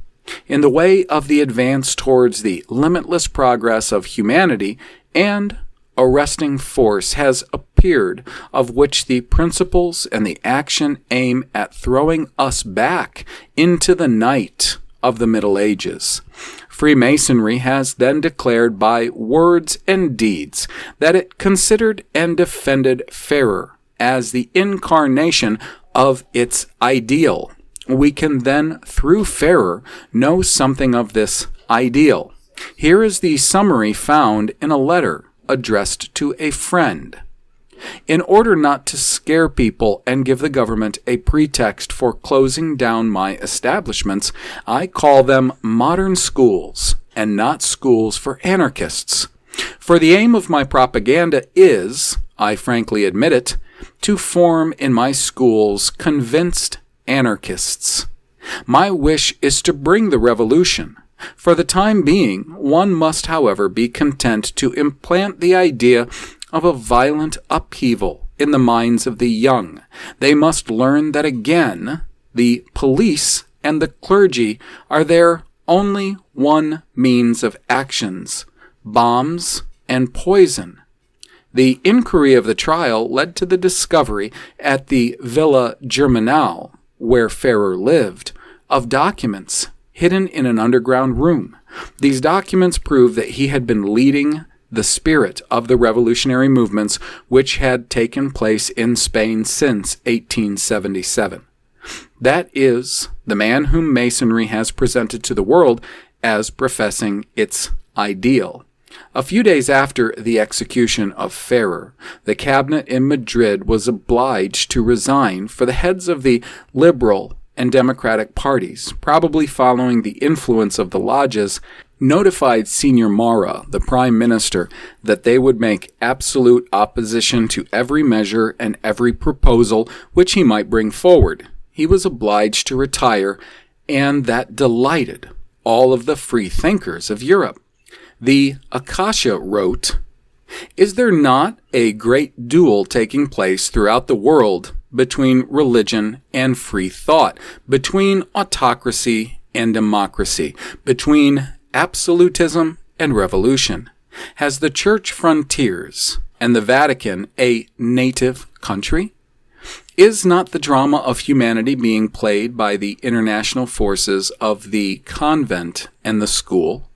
In the way of the advance towards the limitless progress of humanity, and arresting force has appeared, of which the principles and the action aim at throwing us back into the night of the Middle Ages. Freemasonry has then declared by words and deeds that it considered and defended Ferrer as the incarnation of its ideal. We can then, through Ferrer, know something of this ideal. Here is the summary found in a letter addressed to a friend. In order not to scare people and give the government a pretext for closing down my establishments, I call them modern schools and not schools for anarchists. For the aim of my propaganda is, I frankly admit it, to form in my schools convinced anarchists. My wish is to bring the revolution. For the time being, one must, however, be content to implant the idea of a violent upheaval in the minds of the young. They must learn that again, the police and the clergy are their only one means of actions, bombs and poison. The inquiry of the trial led to the discovery at the Villa Germinal, where Ferrer lived, of documents hidden in an underground room. These documents prove that he had been leading the spirit of the revolutionary movements which had taken place in Spain since 1877. That is the man whom Masonry has presented to the world as professing its ideal. A few days after the execution of Ferrer, the cabinet in Madrid was obliged to resign, for the heads of the liberal and democratic parties, probably following the influence of the lodges, notified Senior Mara, the prime minister, that they would make absolute opposition to every measure and every proposal which he might bring forward. He was obliged to retire, and that delighted all of the free thinkers of Europe. The Acacia wrote, "Is there not a great duel taking place throughout the world between religion and free thought, between autocracy and democracy, between absolutism and revolution? Has the Church frontiers and the Vatican a native country? Is not the drama of humanity being played by the international forces of the convent and the school?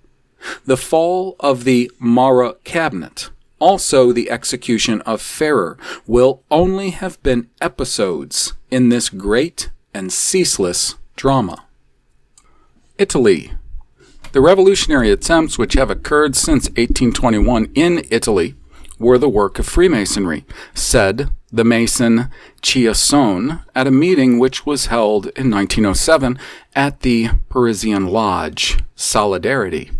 The fall of the Mara cabinet, also the execution of Ferrer, will only have been episodes in this great and ceaseless drama." Italy. The revolutionary attempts which have occurred since 1821 in Italy were the work of Freemasonry, said the Mason Chiasson at a meeting which was held in 1907 at the Parisian Lodge, Solidarity.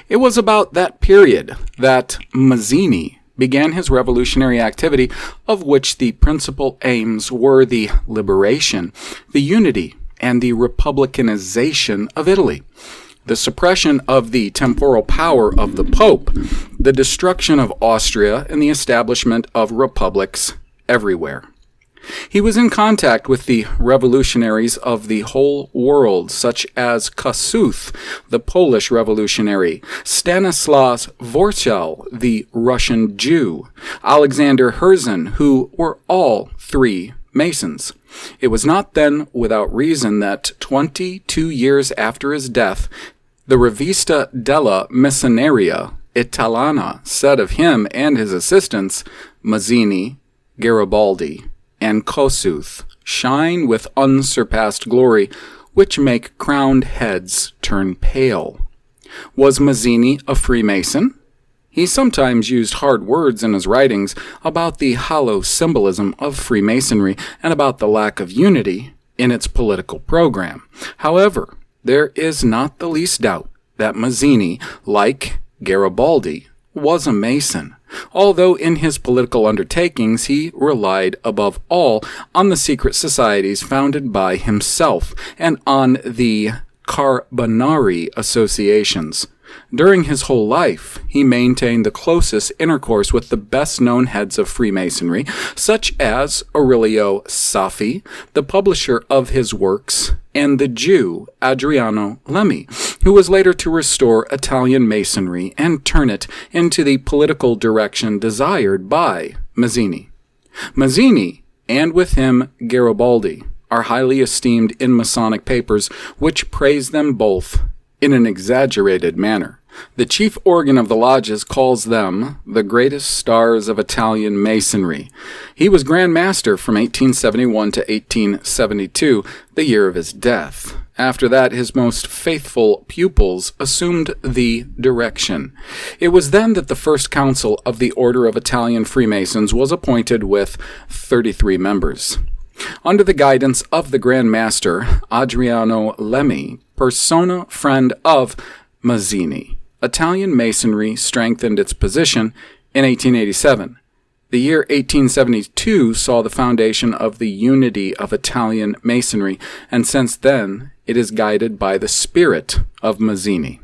It was about that period that Mazzini began his revolutionary activity, of which the principal aims were the liberation, the unity, and the republicanization of Italy. the suppression of the temporal power of the Pope, the destruction of Austria, and the establishment of republics everywhere. He was in contact with the revolutionaries of the whole world, such as Kossuth, the Polish revolutionary, Stanislas Dvorak, the Russian Jew, Alexander Herzen, who were all three Masons. It was not then without reason that 22 years after his death, the Rivista della Massoneria Italiana said of him and his assistants, Mazzini, Garibaldi, and Kossuth shine with unsurpassed glory, which make crowned heads turn pale. Was Mazzini a Freemason? He sometimes used hard words in his writings about the hollow symbolism of Freemasonry and about the lack of unity in its political program. However, there is not the least doubt that Mazzini, like Garibaldi, was a Mason, although in his political undertakings he relied above all on the secret societies founded by himself and on the Carbonari associations. During his whole life, he maintained the closest intercourse with the best-known heads of Freemasonry, such as Aurelio Saffi, the publisher of his works, and the Jew Adriano Lemmi, who was later to restore Italian Masonry and turn it into the political direction desired by Mazzini. Mazzini, and with him Garibaldi, are highly esteemed in Masonic papers, which praise them both in an exaggerated manner. The chief organ of the lodges calls them the greatest stars of Italian Masonry. He was Grand Master from 1871 to 1872, the year of his death. After that, his most faithful pupils assumed the direction. It was then that the first council of the Order of Italian Freemasons was appointed with 33 members. Under the guidance of the Grand Master, Adriano Lemmi, persona friend of Mazzini, Italian Masonry strengthened its position in 1887. The year 1872 saw the foundation of the unity of Italian Masonry, and since then it is guided by the spirit of Mazzini.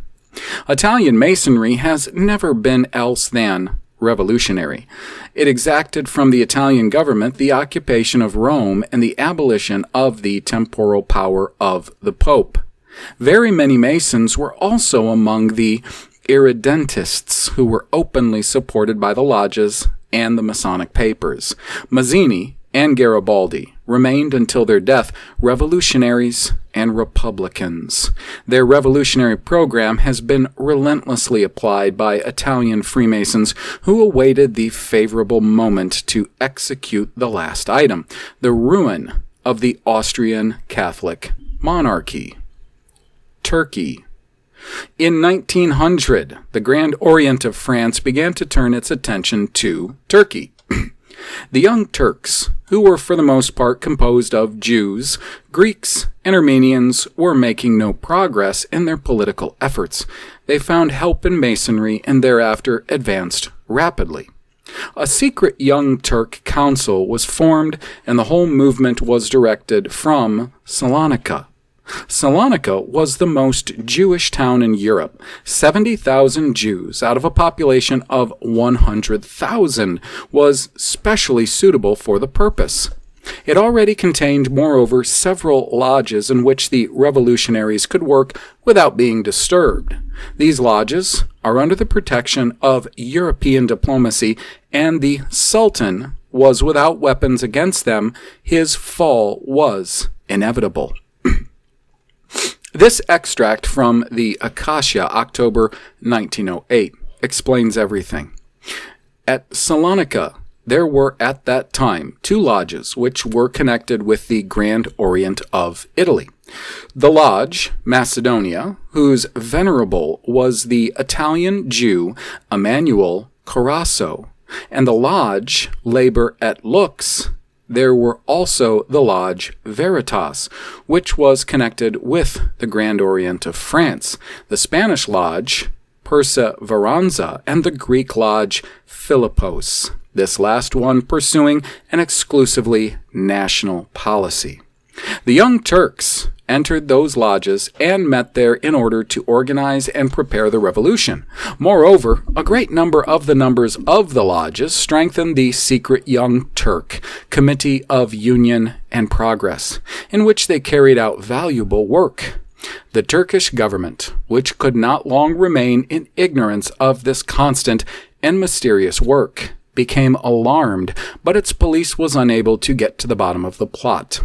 Italian Masonry has never been else than revolutionary. It exacted from the Italian government the occupation of Rome and the abolition of the temporal power of the Pope. Very many Masons were also among the irredentists who were openly supported by the lodges and the Masonic papers. Mazzini and Garibaldi remained until their death revolutionaries and republicans. Their revolutionary program has been relentlessly applied by Italian Freemasons who awaited the favorable moment to execute the last item, the ruin of the Austrian Catholic monarchy. Turkey. In 1900, the Grand Orient of France began to turn its attention to Turkey. The Young Turks, who were for the most part composed of Jews, Greeks, and Armenians, were making no progress in their political efforts. They found help in Masonry and thereafter advanced rapidly. A secret Young Turk council was formed, and the whole movement was directed from Salonika. Salonika was the most Jewish town in Europe. 70,000 Jews out of a population of 100,000 was specially suitable for the purpose. It already contained, moreover, several lodges in which the revolutionaries could work without being disturbed. These lodges are under the protection of European diplomacy, and the Sultan was without weapons against them. His fall was inevitable. This extract from the Acacia, October 1908, explains everything. At Salonika, there were at that time 2 lodges which were connected with the Grand Orient of Italy. The lodge, Macedonia, whose venerable was the Italian Jew Emanuel Corasso, and the lodge, Labor et Lux. There were also the Lodge Veritas, which was connected with the Grand Orient of France, the Spanish Lodge Perseveranza, and the Greek Lodge Philippos, this last one pursuing an exclusively national policy. The Young Turks entered those lodges and met there in order to organize and prepare the revolution. Moreover, a great number of the members of the lodges strengthened the secret Young Turk Committee of Union and Progress, in which they carried out valuable work. The Turkish government, which could not long remain in ignorance of this constant and mysterious work, became alarmed, but its police was unable to get to the bottom of the plot.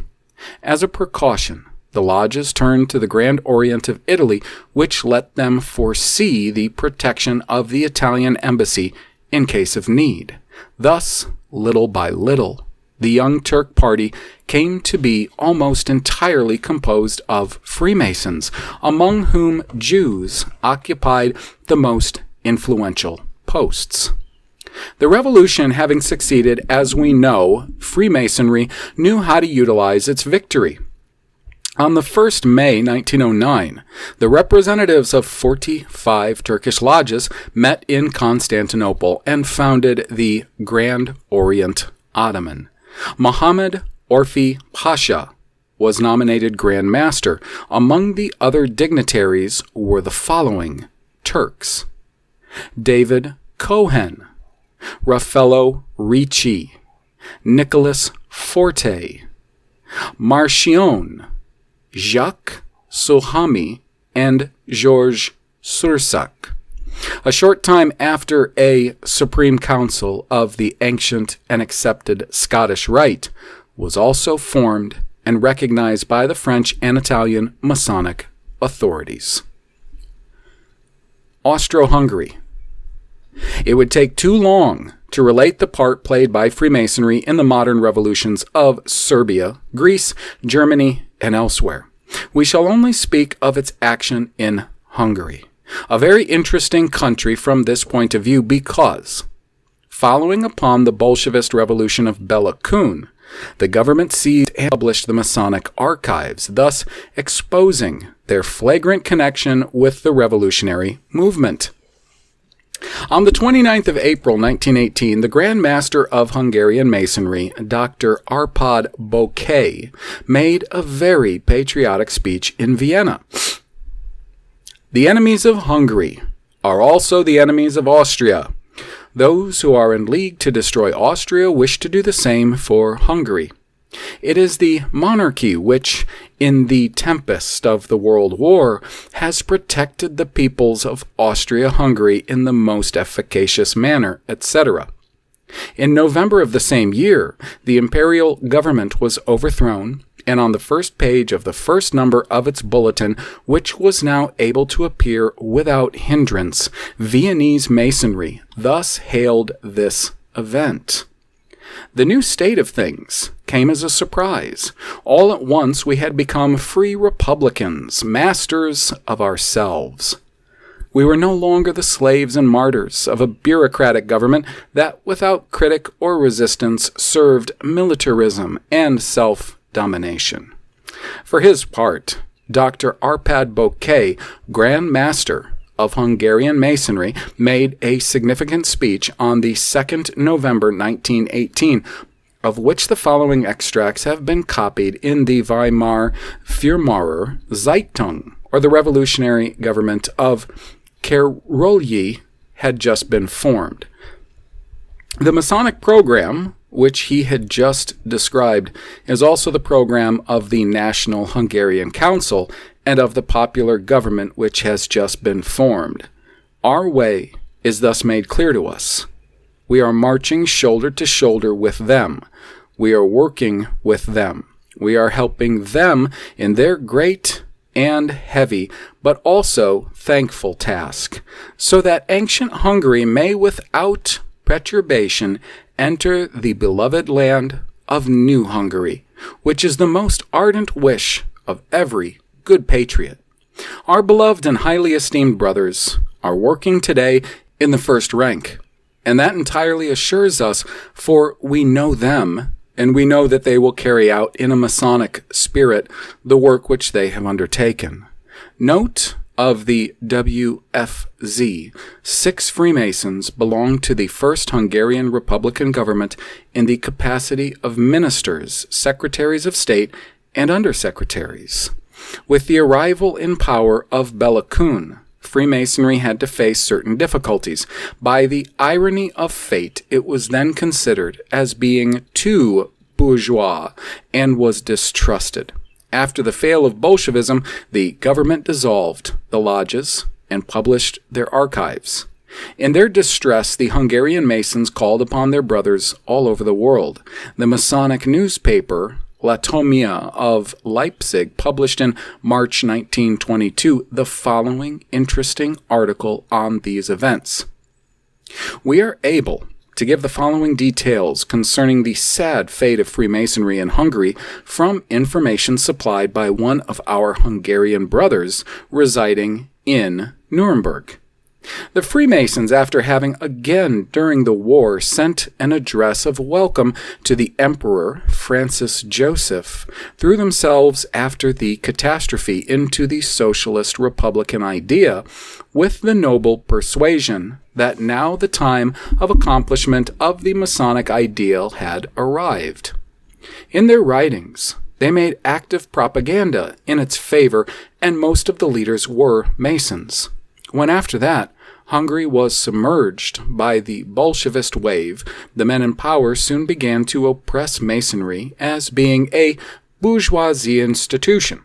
As a precaution, the lodges turned to the Grand Orient of Italy, which let them foresee the protection of the Italian embassy in case of need. Thus, little by little, the Young Turk Party came to be almost entirely composed of Freemasons, among whom Jews occupied the most influential posts. The revolution having succeeded, as we know, Freemasonry knew how to utilize its victory. On the 1st May 1909, the representatives of 45 Turkish lodges met in Constantinople and founded the Grand Orient Ottoman. Muhammad Orfi Pasha was nominated Grand Master. Among the other dignitaries were the following Turks: David Cohen, Raffaello Ricci, Nicholas Forte, Marcion, Jacques Sohami, and Georges Sursac. A short time after, a Supreme Council of the ancient and accepted Scottish Rite was also formed and recognized by the French and Italian Masonic authorities. Austria-Hungary. It would take too long to relate the part played by Freemasonry in the modern revolutions of Serbia, Greece, Germany, and elsewhere. We shall only speak of its action in Hungary, a very interesting country from this point of view because, following upon the Bolshevist revolution of Bela Kun, the government seized and published the Masonic archives, thus exposing their flagrant connection with the revolutionary movement. On the 29th of April 1918, the Grand Master of Hungarian Masonry, Dr. Arpad Bokay, made a very patriotic speech in Vienna. The enemies of Hungary are also the enemies of Austria. Those who are in league to destroy Austria wish to do the same for Hungary. It is the monarchy which, in the tempest of the World War, has protected the peoples of Austria-Hungary in the most efficacious manner, etc. In November of the same year, the imperial government was overthrown, and on the first page of the first number of its bulletin, which was now able to appear without hindrance, Viennese Masonry thus hailed this event. The new state of things came as a surprise. All at once we had become free republicans, masters of ourselves. We were no longer the slaves and martyrs of a bureaucratic government that, without critic or resistance, served militarism and self-domination. For his part, Dr. Arpad Bokay, Grand Master of Hungarian Masonry, made a significant speech on the 2nd November 1918, of which the following extracts have been copied in the Weimar Führerer Zeitung, or the revolutionary government of Károlyi had just been formed. The Masonic program, which he had just described, is also the program of the National Hungarian Council and of the popular government which has just been formed. Our way is thus made clear to us. We are marching shoulder to shoulder with them. We are working with them. We are helping them in their great and heavy, but also thankful task, so that ancient Hungary may without perturbation enter the beloved land of New Hungary, which is the most ardent wish of every good patriot. Our beloved and highly esteemed brothers are working today in the first rank, and that entirely assures us, for we know them, and we know that they will carry out in a Masonic spirit the work which they have undertaken. Note of the WFZ, 6 Freemasons belong to the First Hungarian Republican government in the capacity of ministers, secretaries of state, and undersecretaries. With the arrival in power of Bela Kun, Freemasonry had to face certain difficulties. By the irony of fate, it was then considered as being too bourgeois and was distrusted. After the fall of Bolshevism, the government dissolved the lodges and published their archives. In their distress, the Hungarian Masons called upon their brothers all over the world. The Masonic newspaper Latomia of Leipzig published in March 1922 the following interesting article on these events. We are able to give the following details concerning the sad fate of Freemasonry in Hungary from information supplied by one of our Hungarian brothers residing in Nuremberg. The Freemasons, after having again during the war sent an address of welcome to the Emperor Francis Joseph, threw themselves after the catastrophe into the socialist republican idea with the noble persuasion that now the time of accomplishment of the Masonic ideal had arrived. In their writings, they made active propaganda in its favor, and most of the leaders were Masons. When after that, Hungary was submerged by the Bolshevist wave, the men in power soon began to oppress Masonry as being a bourgeoisie institution.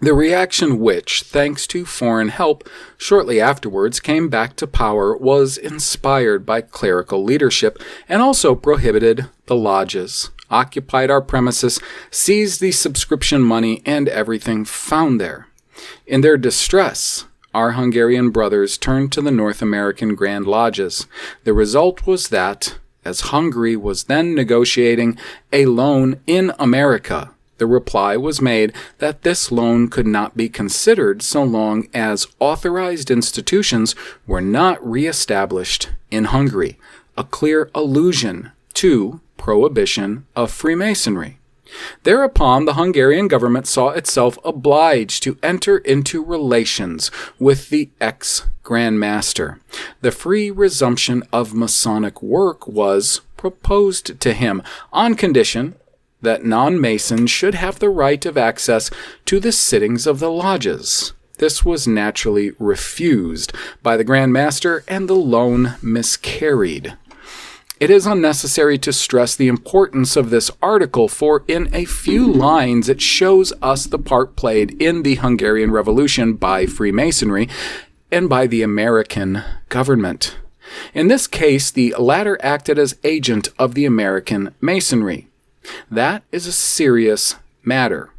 The reaction which, thanks to foreign help, shortly afterwards came back to power was inspired by clerical leadership and also prohibited the lodges, occupied our premises, seized the subscription money and everything found there. In their distress, our Hungarian brothers turned to the North American Grand Lodges. The result was that, as Hungary was then negotiating a loan in America, the reply was made that this loan could not be considered so long as authorized institutions were not re-established in Hungary, a clear allusion to prohibition of Freemasonry. Thereupon, the Hungarian government saw itself obliged to enter into relations with the ex-Grand Master. The free resumption of Masonic work was proposed to him on condition that non-Masons should have the right of access to the sittings of the lodges. This was naturally refused by the Grand Master, and the loan miscarried. It is unnecessary to stress the importance of this article, for in a few lines it shows us the part played in the Hungarian Revolution by Freemasonry and by the American government. In this case, the latter acted as agent of the American Masonry. That is a serious matter,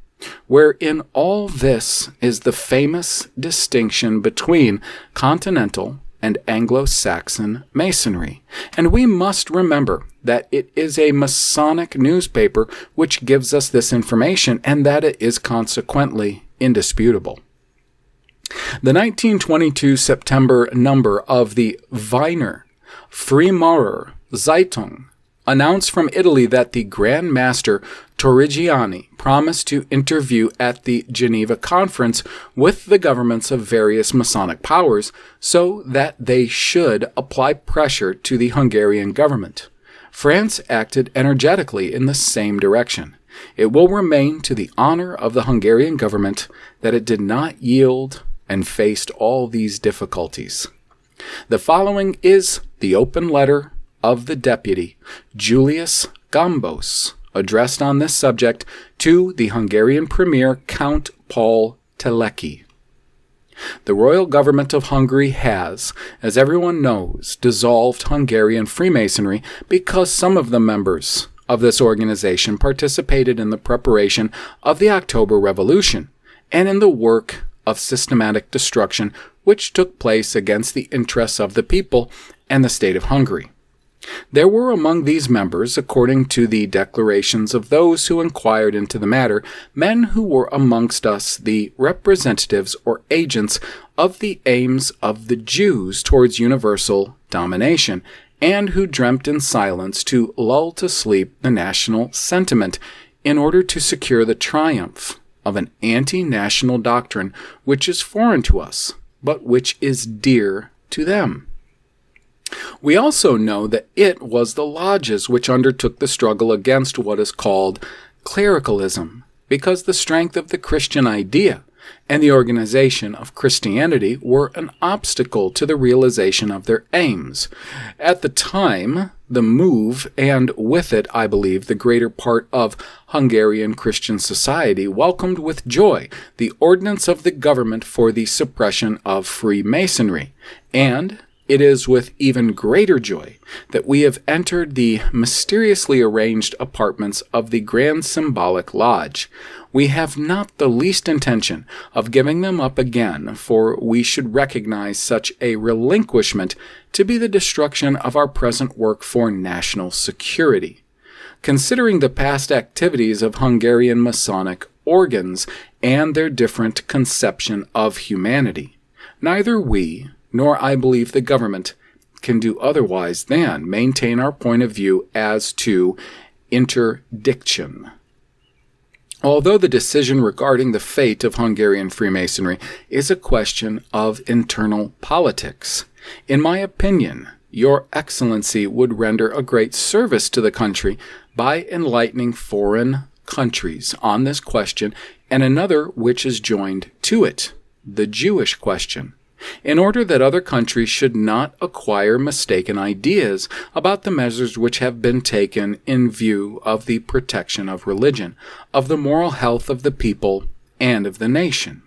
wherein all this is the famous distinction between continental and Anglo-Saxon Masonry, and we must remember that it is a Masonic newspaper which gives us this information, and that it is consequently indisputable. The 1922 September number of the Wiener Freimaurer Zeitung announced from Italy that the Grand Master Torrigiani promised to interview at the Geneva Conference with the governments of various Masonic powers so that they should apply pressure to the Hungarian government. France acted energetically in the same direction. It will remain to the honor of the Hungarian government that it did not yield and faced all these difficulties. The following is the open letter of the deputy, Julius Gambos, addressed on this subject to the Hungarian Premier Count Paul Teleki. The royal government of Hungary has, as everyone knows, dissolved Hungarian Freemasonry because some of the members of this organization participated in the preparation of the October Revolution and in the work of systematic destruction which took place against the interests of the people and the state of Hungary. There were among these members, according to the declarations of those who inquired into the matter, men who were amongst us the representatives or agents of the aims of the Jews towards universal domination, and who dreamt in silence to lull to sleep the national sentiment in order to secure the triumph of an anti-national doctrine which is foreign to us, but which is dear to them. We also know that it was the lodges which undertook the struggle against what is called clericalism, because the strength of the Christian idea and the organization of Christianity were an obstacle to the realization of their aims. At the time, the move, and with it, I believe, the greater part of Hungarian Christian society, welcomed with joy the ordinance of the government for the suppression of Freemasonry, and it is with even greater joy that we have entered the mysteriously arranged apartments of the Grand Symbolic Lodge. We have not the least intention of giving them up again, for we should recognize such a relinquishment to be the destruction of our present work for national security. Considering the past activities of Hungarian Masonic organs and their different conception of humanity, neither we, nor I believe the government, can do otherwise than maintain our point of view as to interdiction. Although the decision regarding the fate of Hungarian Freemasonry is a question of internal politics, in my opinion, Your Excellency would render a great service to the country by enlightening foreign countries on this question and another which is joined to it, the Jewish question, in order that other countries should not acquire mistaken ideas about the measures which have been taken in view of the protection of religion, of the moral health of the people, and of the nation.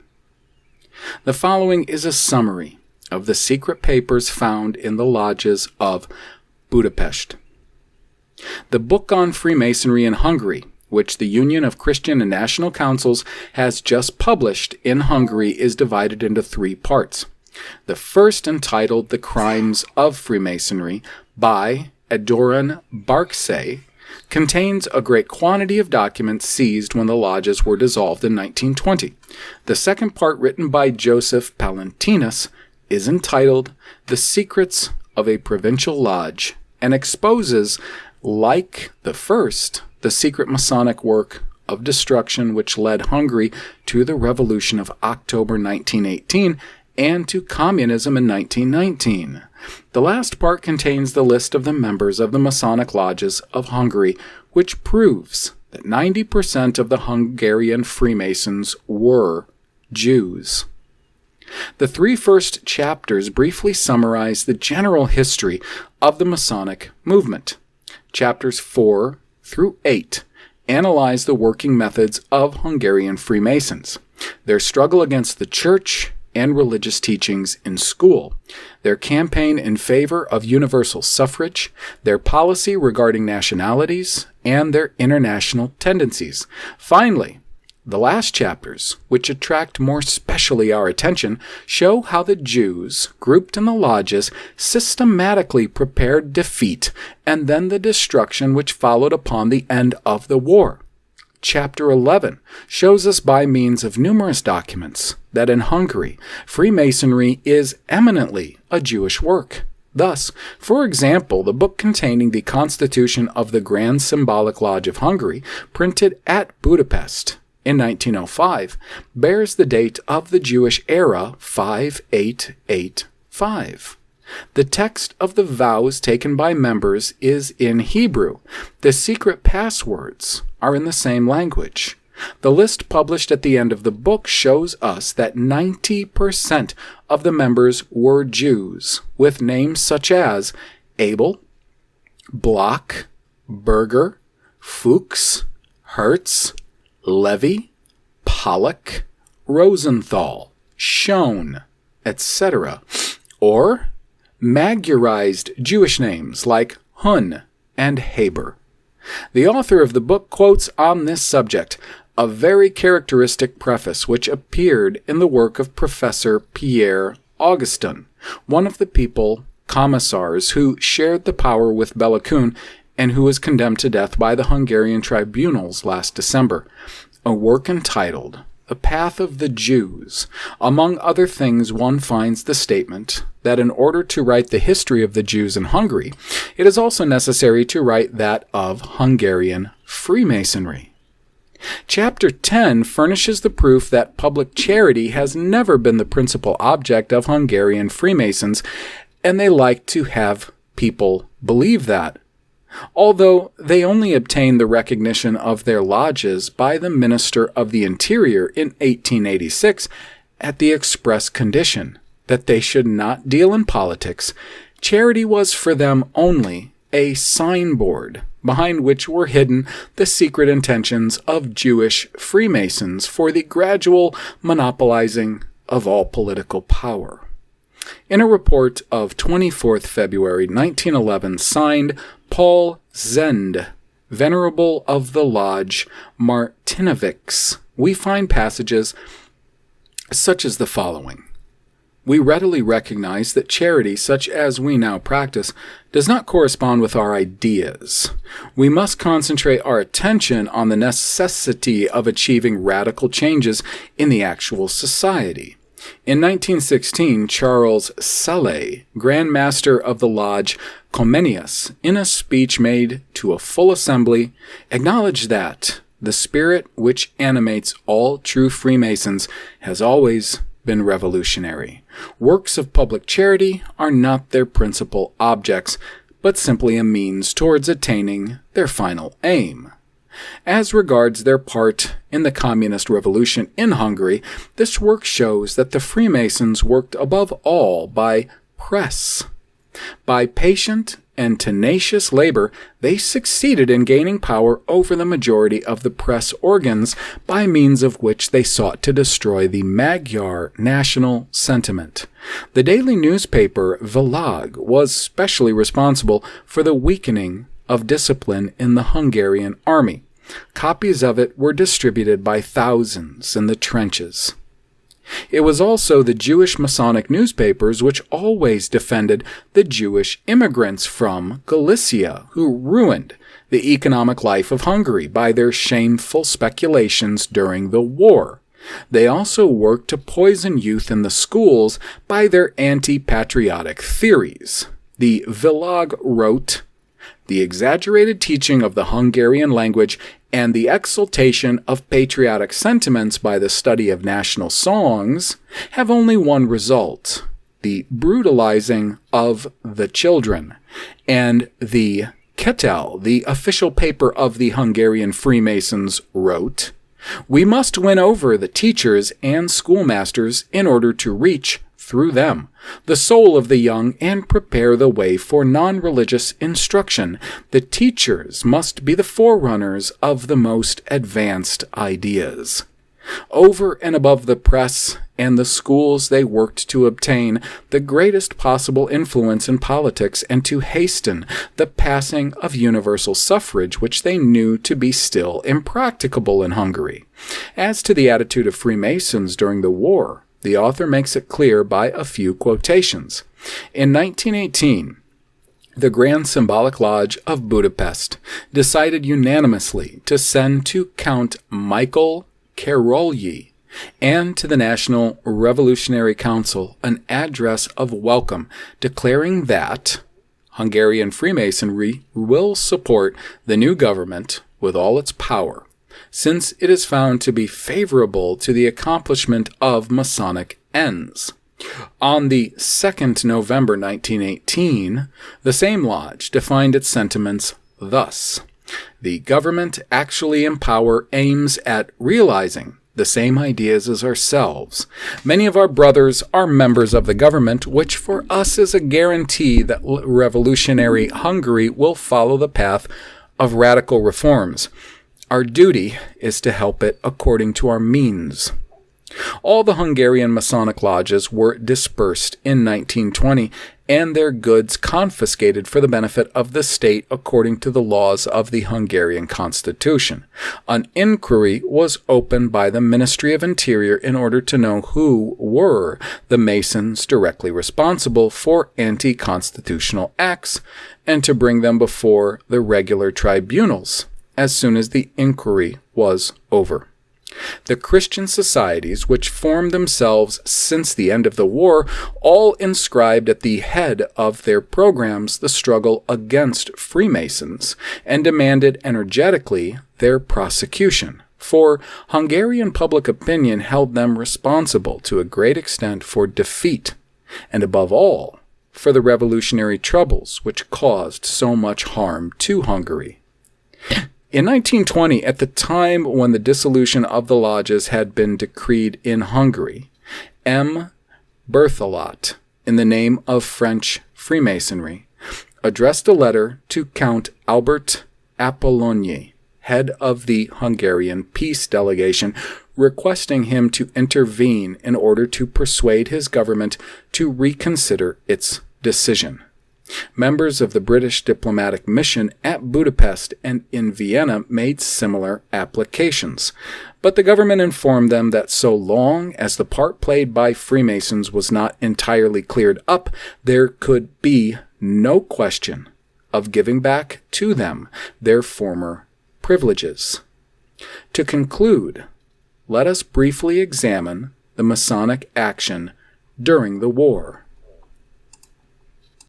The following is a summary of the secret papers found in the lodges of Budapest. The book on Freemasonry in Hungary, which the Union of Christian and National Councils has just published in Hungary, is divided into 3 parts. The first, entitled The Crimes of Freemasonry by Adoran Barksay, contains a great quantity of documents seized when the lodges were dissolved in 1920. The second part, written by Joseph Palantinus, is entitled The Secrets of a Provincial Lodge, and exposes, like the first, the secret Masonic work of destruction which led Hungary to the Revolution of October 1918 and to communism in 1919. The last part contains the list of the members of the Masonic lodges of Hungary, which proves that 90% of the Hungarian Freemasons were Jews. The 3 first chapters briefly summarize the general history of the Masonic movement. Chapters 4 through 8 analyze the working methods of Hungarian Freemasons, their struggle against the church and religious teachings in school, their campaign in favor of universal suffrage, their policy regarding nationalities, and their international tendencies. Finally, the last chapters, which attract more specially our attention, show how the Jews, grouped in the lodges, systematically prepared defeat and then the destruction which followed upon the end of the war. Chapter 11 shows us by means of numerous documents that in Hungary, Freemasonry is eminently a Jewish work. Thus, for example, the book containing the Constitution of the Grand Symbolic Lodge of Hungary, printed at Budapest in 1905, bears the date of the Jewish era 5885. The text of the vows taken by members is in Hebrew. The secret passwords are in the same language. The list published at the end of the book shows us that 90% of the members were Jews, with names such as Abel, Bloch, Berger, Fuchs, Hertz, Levy, Pollock, Rosenthal, Schoen, etc., or Magyarized Jewish names like Hun and Haber. The author of the book quotes on this subject a very characteristic preface which appeared in the work of Professor Pierre Augustin, one of the people commissars who shared the power with Bellakun and who was condemned to death by the Hungarian tribunals last December, a work entitled The Path of the Jews. Among other things, one finds the statement that in order to write the history of the Jews in Hungary, it is also necessary to write that of Hungarian Freemasonry. Chapter 10 furnishes the proof that public charity has never been the principal object of Hungarian Freemasons, and they like to have people believe that. although they only obtained the recognition of their lodges by the Minister of the Interior in 1886 at the express condition that they should not deal in politics. Charity was for them only a signboard behind which were hidden the secret intentions of Jewish Freemasons for the gradual monopolizing of all political power. In a report of 24th February 1911 signed Paul Zend, Venerable of the Lodge Martinovics, we find passages such as the following. We readily recognize that charity, such as we now practice, does not correspond with our ideas. We must concentrate our attention on the necessity of achieving radical changes in the actual society. In 1916, Charles Salé, Grand Master of the Lodge Comenius, in a speech made to a full assembly, acknowledged that the spirit which animates all true Freemasons has always been revolutionary. Works of public charity are not their principal objects, but simply a means towards attaining their final aim. As regards their part in the communist revolution in Hungary, this work shows that the Freemasons worked above all by press. By patient and tenacious labor, they succeeded in gaining power over the majority of the press organs by means of which they sought to destroy the Magyar national sentiment. The daily newspaper Világ was specially responsible for the weakening of discipline in the Hungarian army. Copies of it were distributed by thousands in the trenches. It was also the Jewish Masonic newspapers which always defended the Jewish immigrants from Galicia who ruined the economic life of Hungary by their shameful speculations during the war. They also worked to poison youth in the schools by their anti-patriotic theories. The Világ wrote, "The exaggerated teaching of the Hungarian language and the exaltation of patriotic sentiments by the study of national songs have only one result, the brutalizing of the children." And the Ketel, the official paper of the Hungarian Freemasons, wrote, "We must win over the teachers and schoolmasters in order to reach, through them, the soul of the young and prepare the way for non-religious instruction. The teachers must be the forerunners of the most advanced ideas." Over and above the press and the schools, they worked to obtain the greatest possible influence in politics and to hasten the passing of universal suffrage, which they knew to be still impracticable in Hungary. As to the attitude of Freemasons during the war, the author makes it clear by a few quotations. In 1918, the Grand Symbolic Lodge of Budapest decided unanimously to send to Count Michael Károlyi and to the National Revolutionary Council an address of welcome declaring that Hungarian Freemasonry will support the new government with all its power, since it is found to be favorable to the accomplishment of Masonic ends. On the 2nd November 1918, the same lodge defined its sentiments thus: "The government actually in power aims at realizing the same ideas as ourselves. Many of our brothers are members of the government, which for us is a guarantee that revolutionary Hungary will follow the path of radical reforms. Our duty is to help it according to our means." All the Hungarian Masonic lodges were dispersed in 1920 and their goods confiscated for the benefit of the state according to the laws of the Hungarian constitution. An inquiry was opened by the Ministry of Interior in order to know who were the Masons directly responsible for anti-constitutional acts and to bring them before the regular tribunals as soon as the inquiry was over. The Christian societies which formed themselves since the end of the war all inscribed at the head of their programs the struggle against Freemasons and demanded energetically their prosecution, for Hungarian public opinion held them responsible to a great extent for defeat, and above all, for the revolutionary troubles which caused so much harm to Hungary. In 1920, at the time when the dissolution of the lodges had been decreed in Hungary, M. Berthelot, in the name of French Freemasonry, addressed a letter to Count Albert Apollonier, head of the Hungarian peace delegation, requesting him to intervene in order to persuade his government to reconsider its decision. Members of the British diplomatic mission at Budapest and in Vienna made similar applications, but the government informed them that so long as the part played by Freemasons was not entirely cleared up, there could be no question of giving back to them their former privileges. To conclude, let us briefly examine the Masonic action during the war.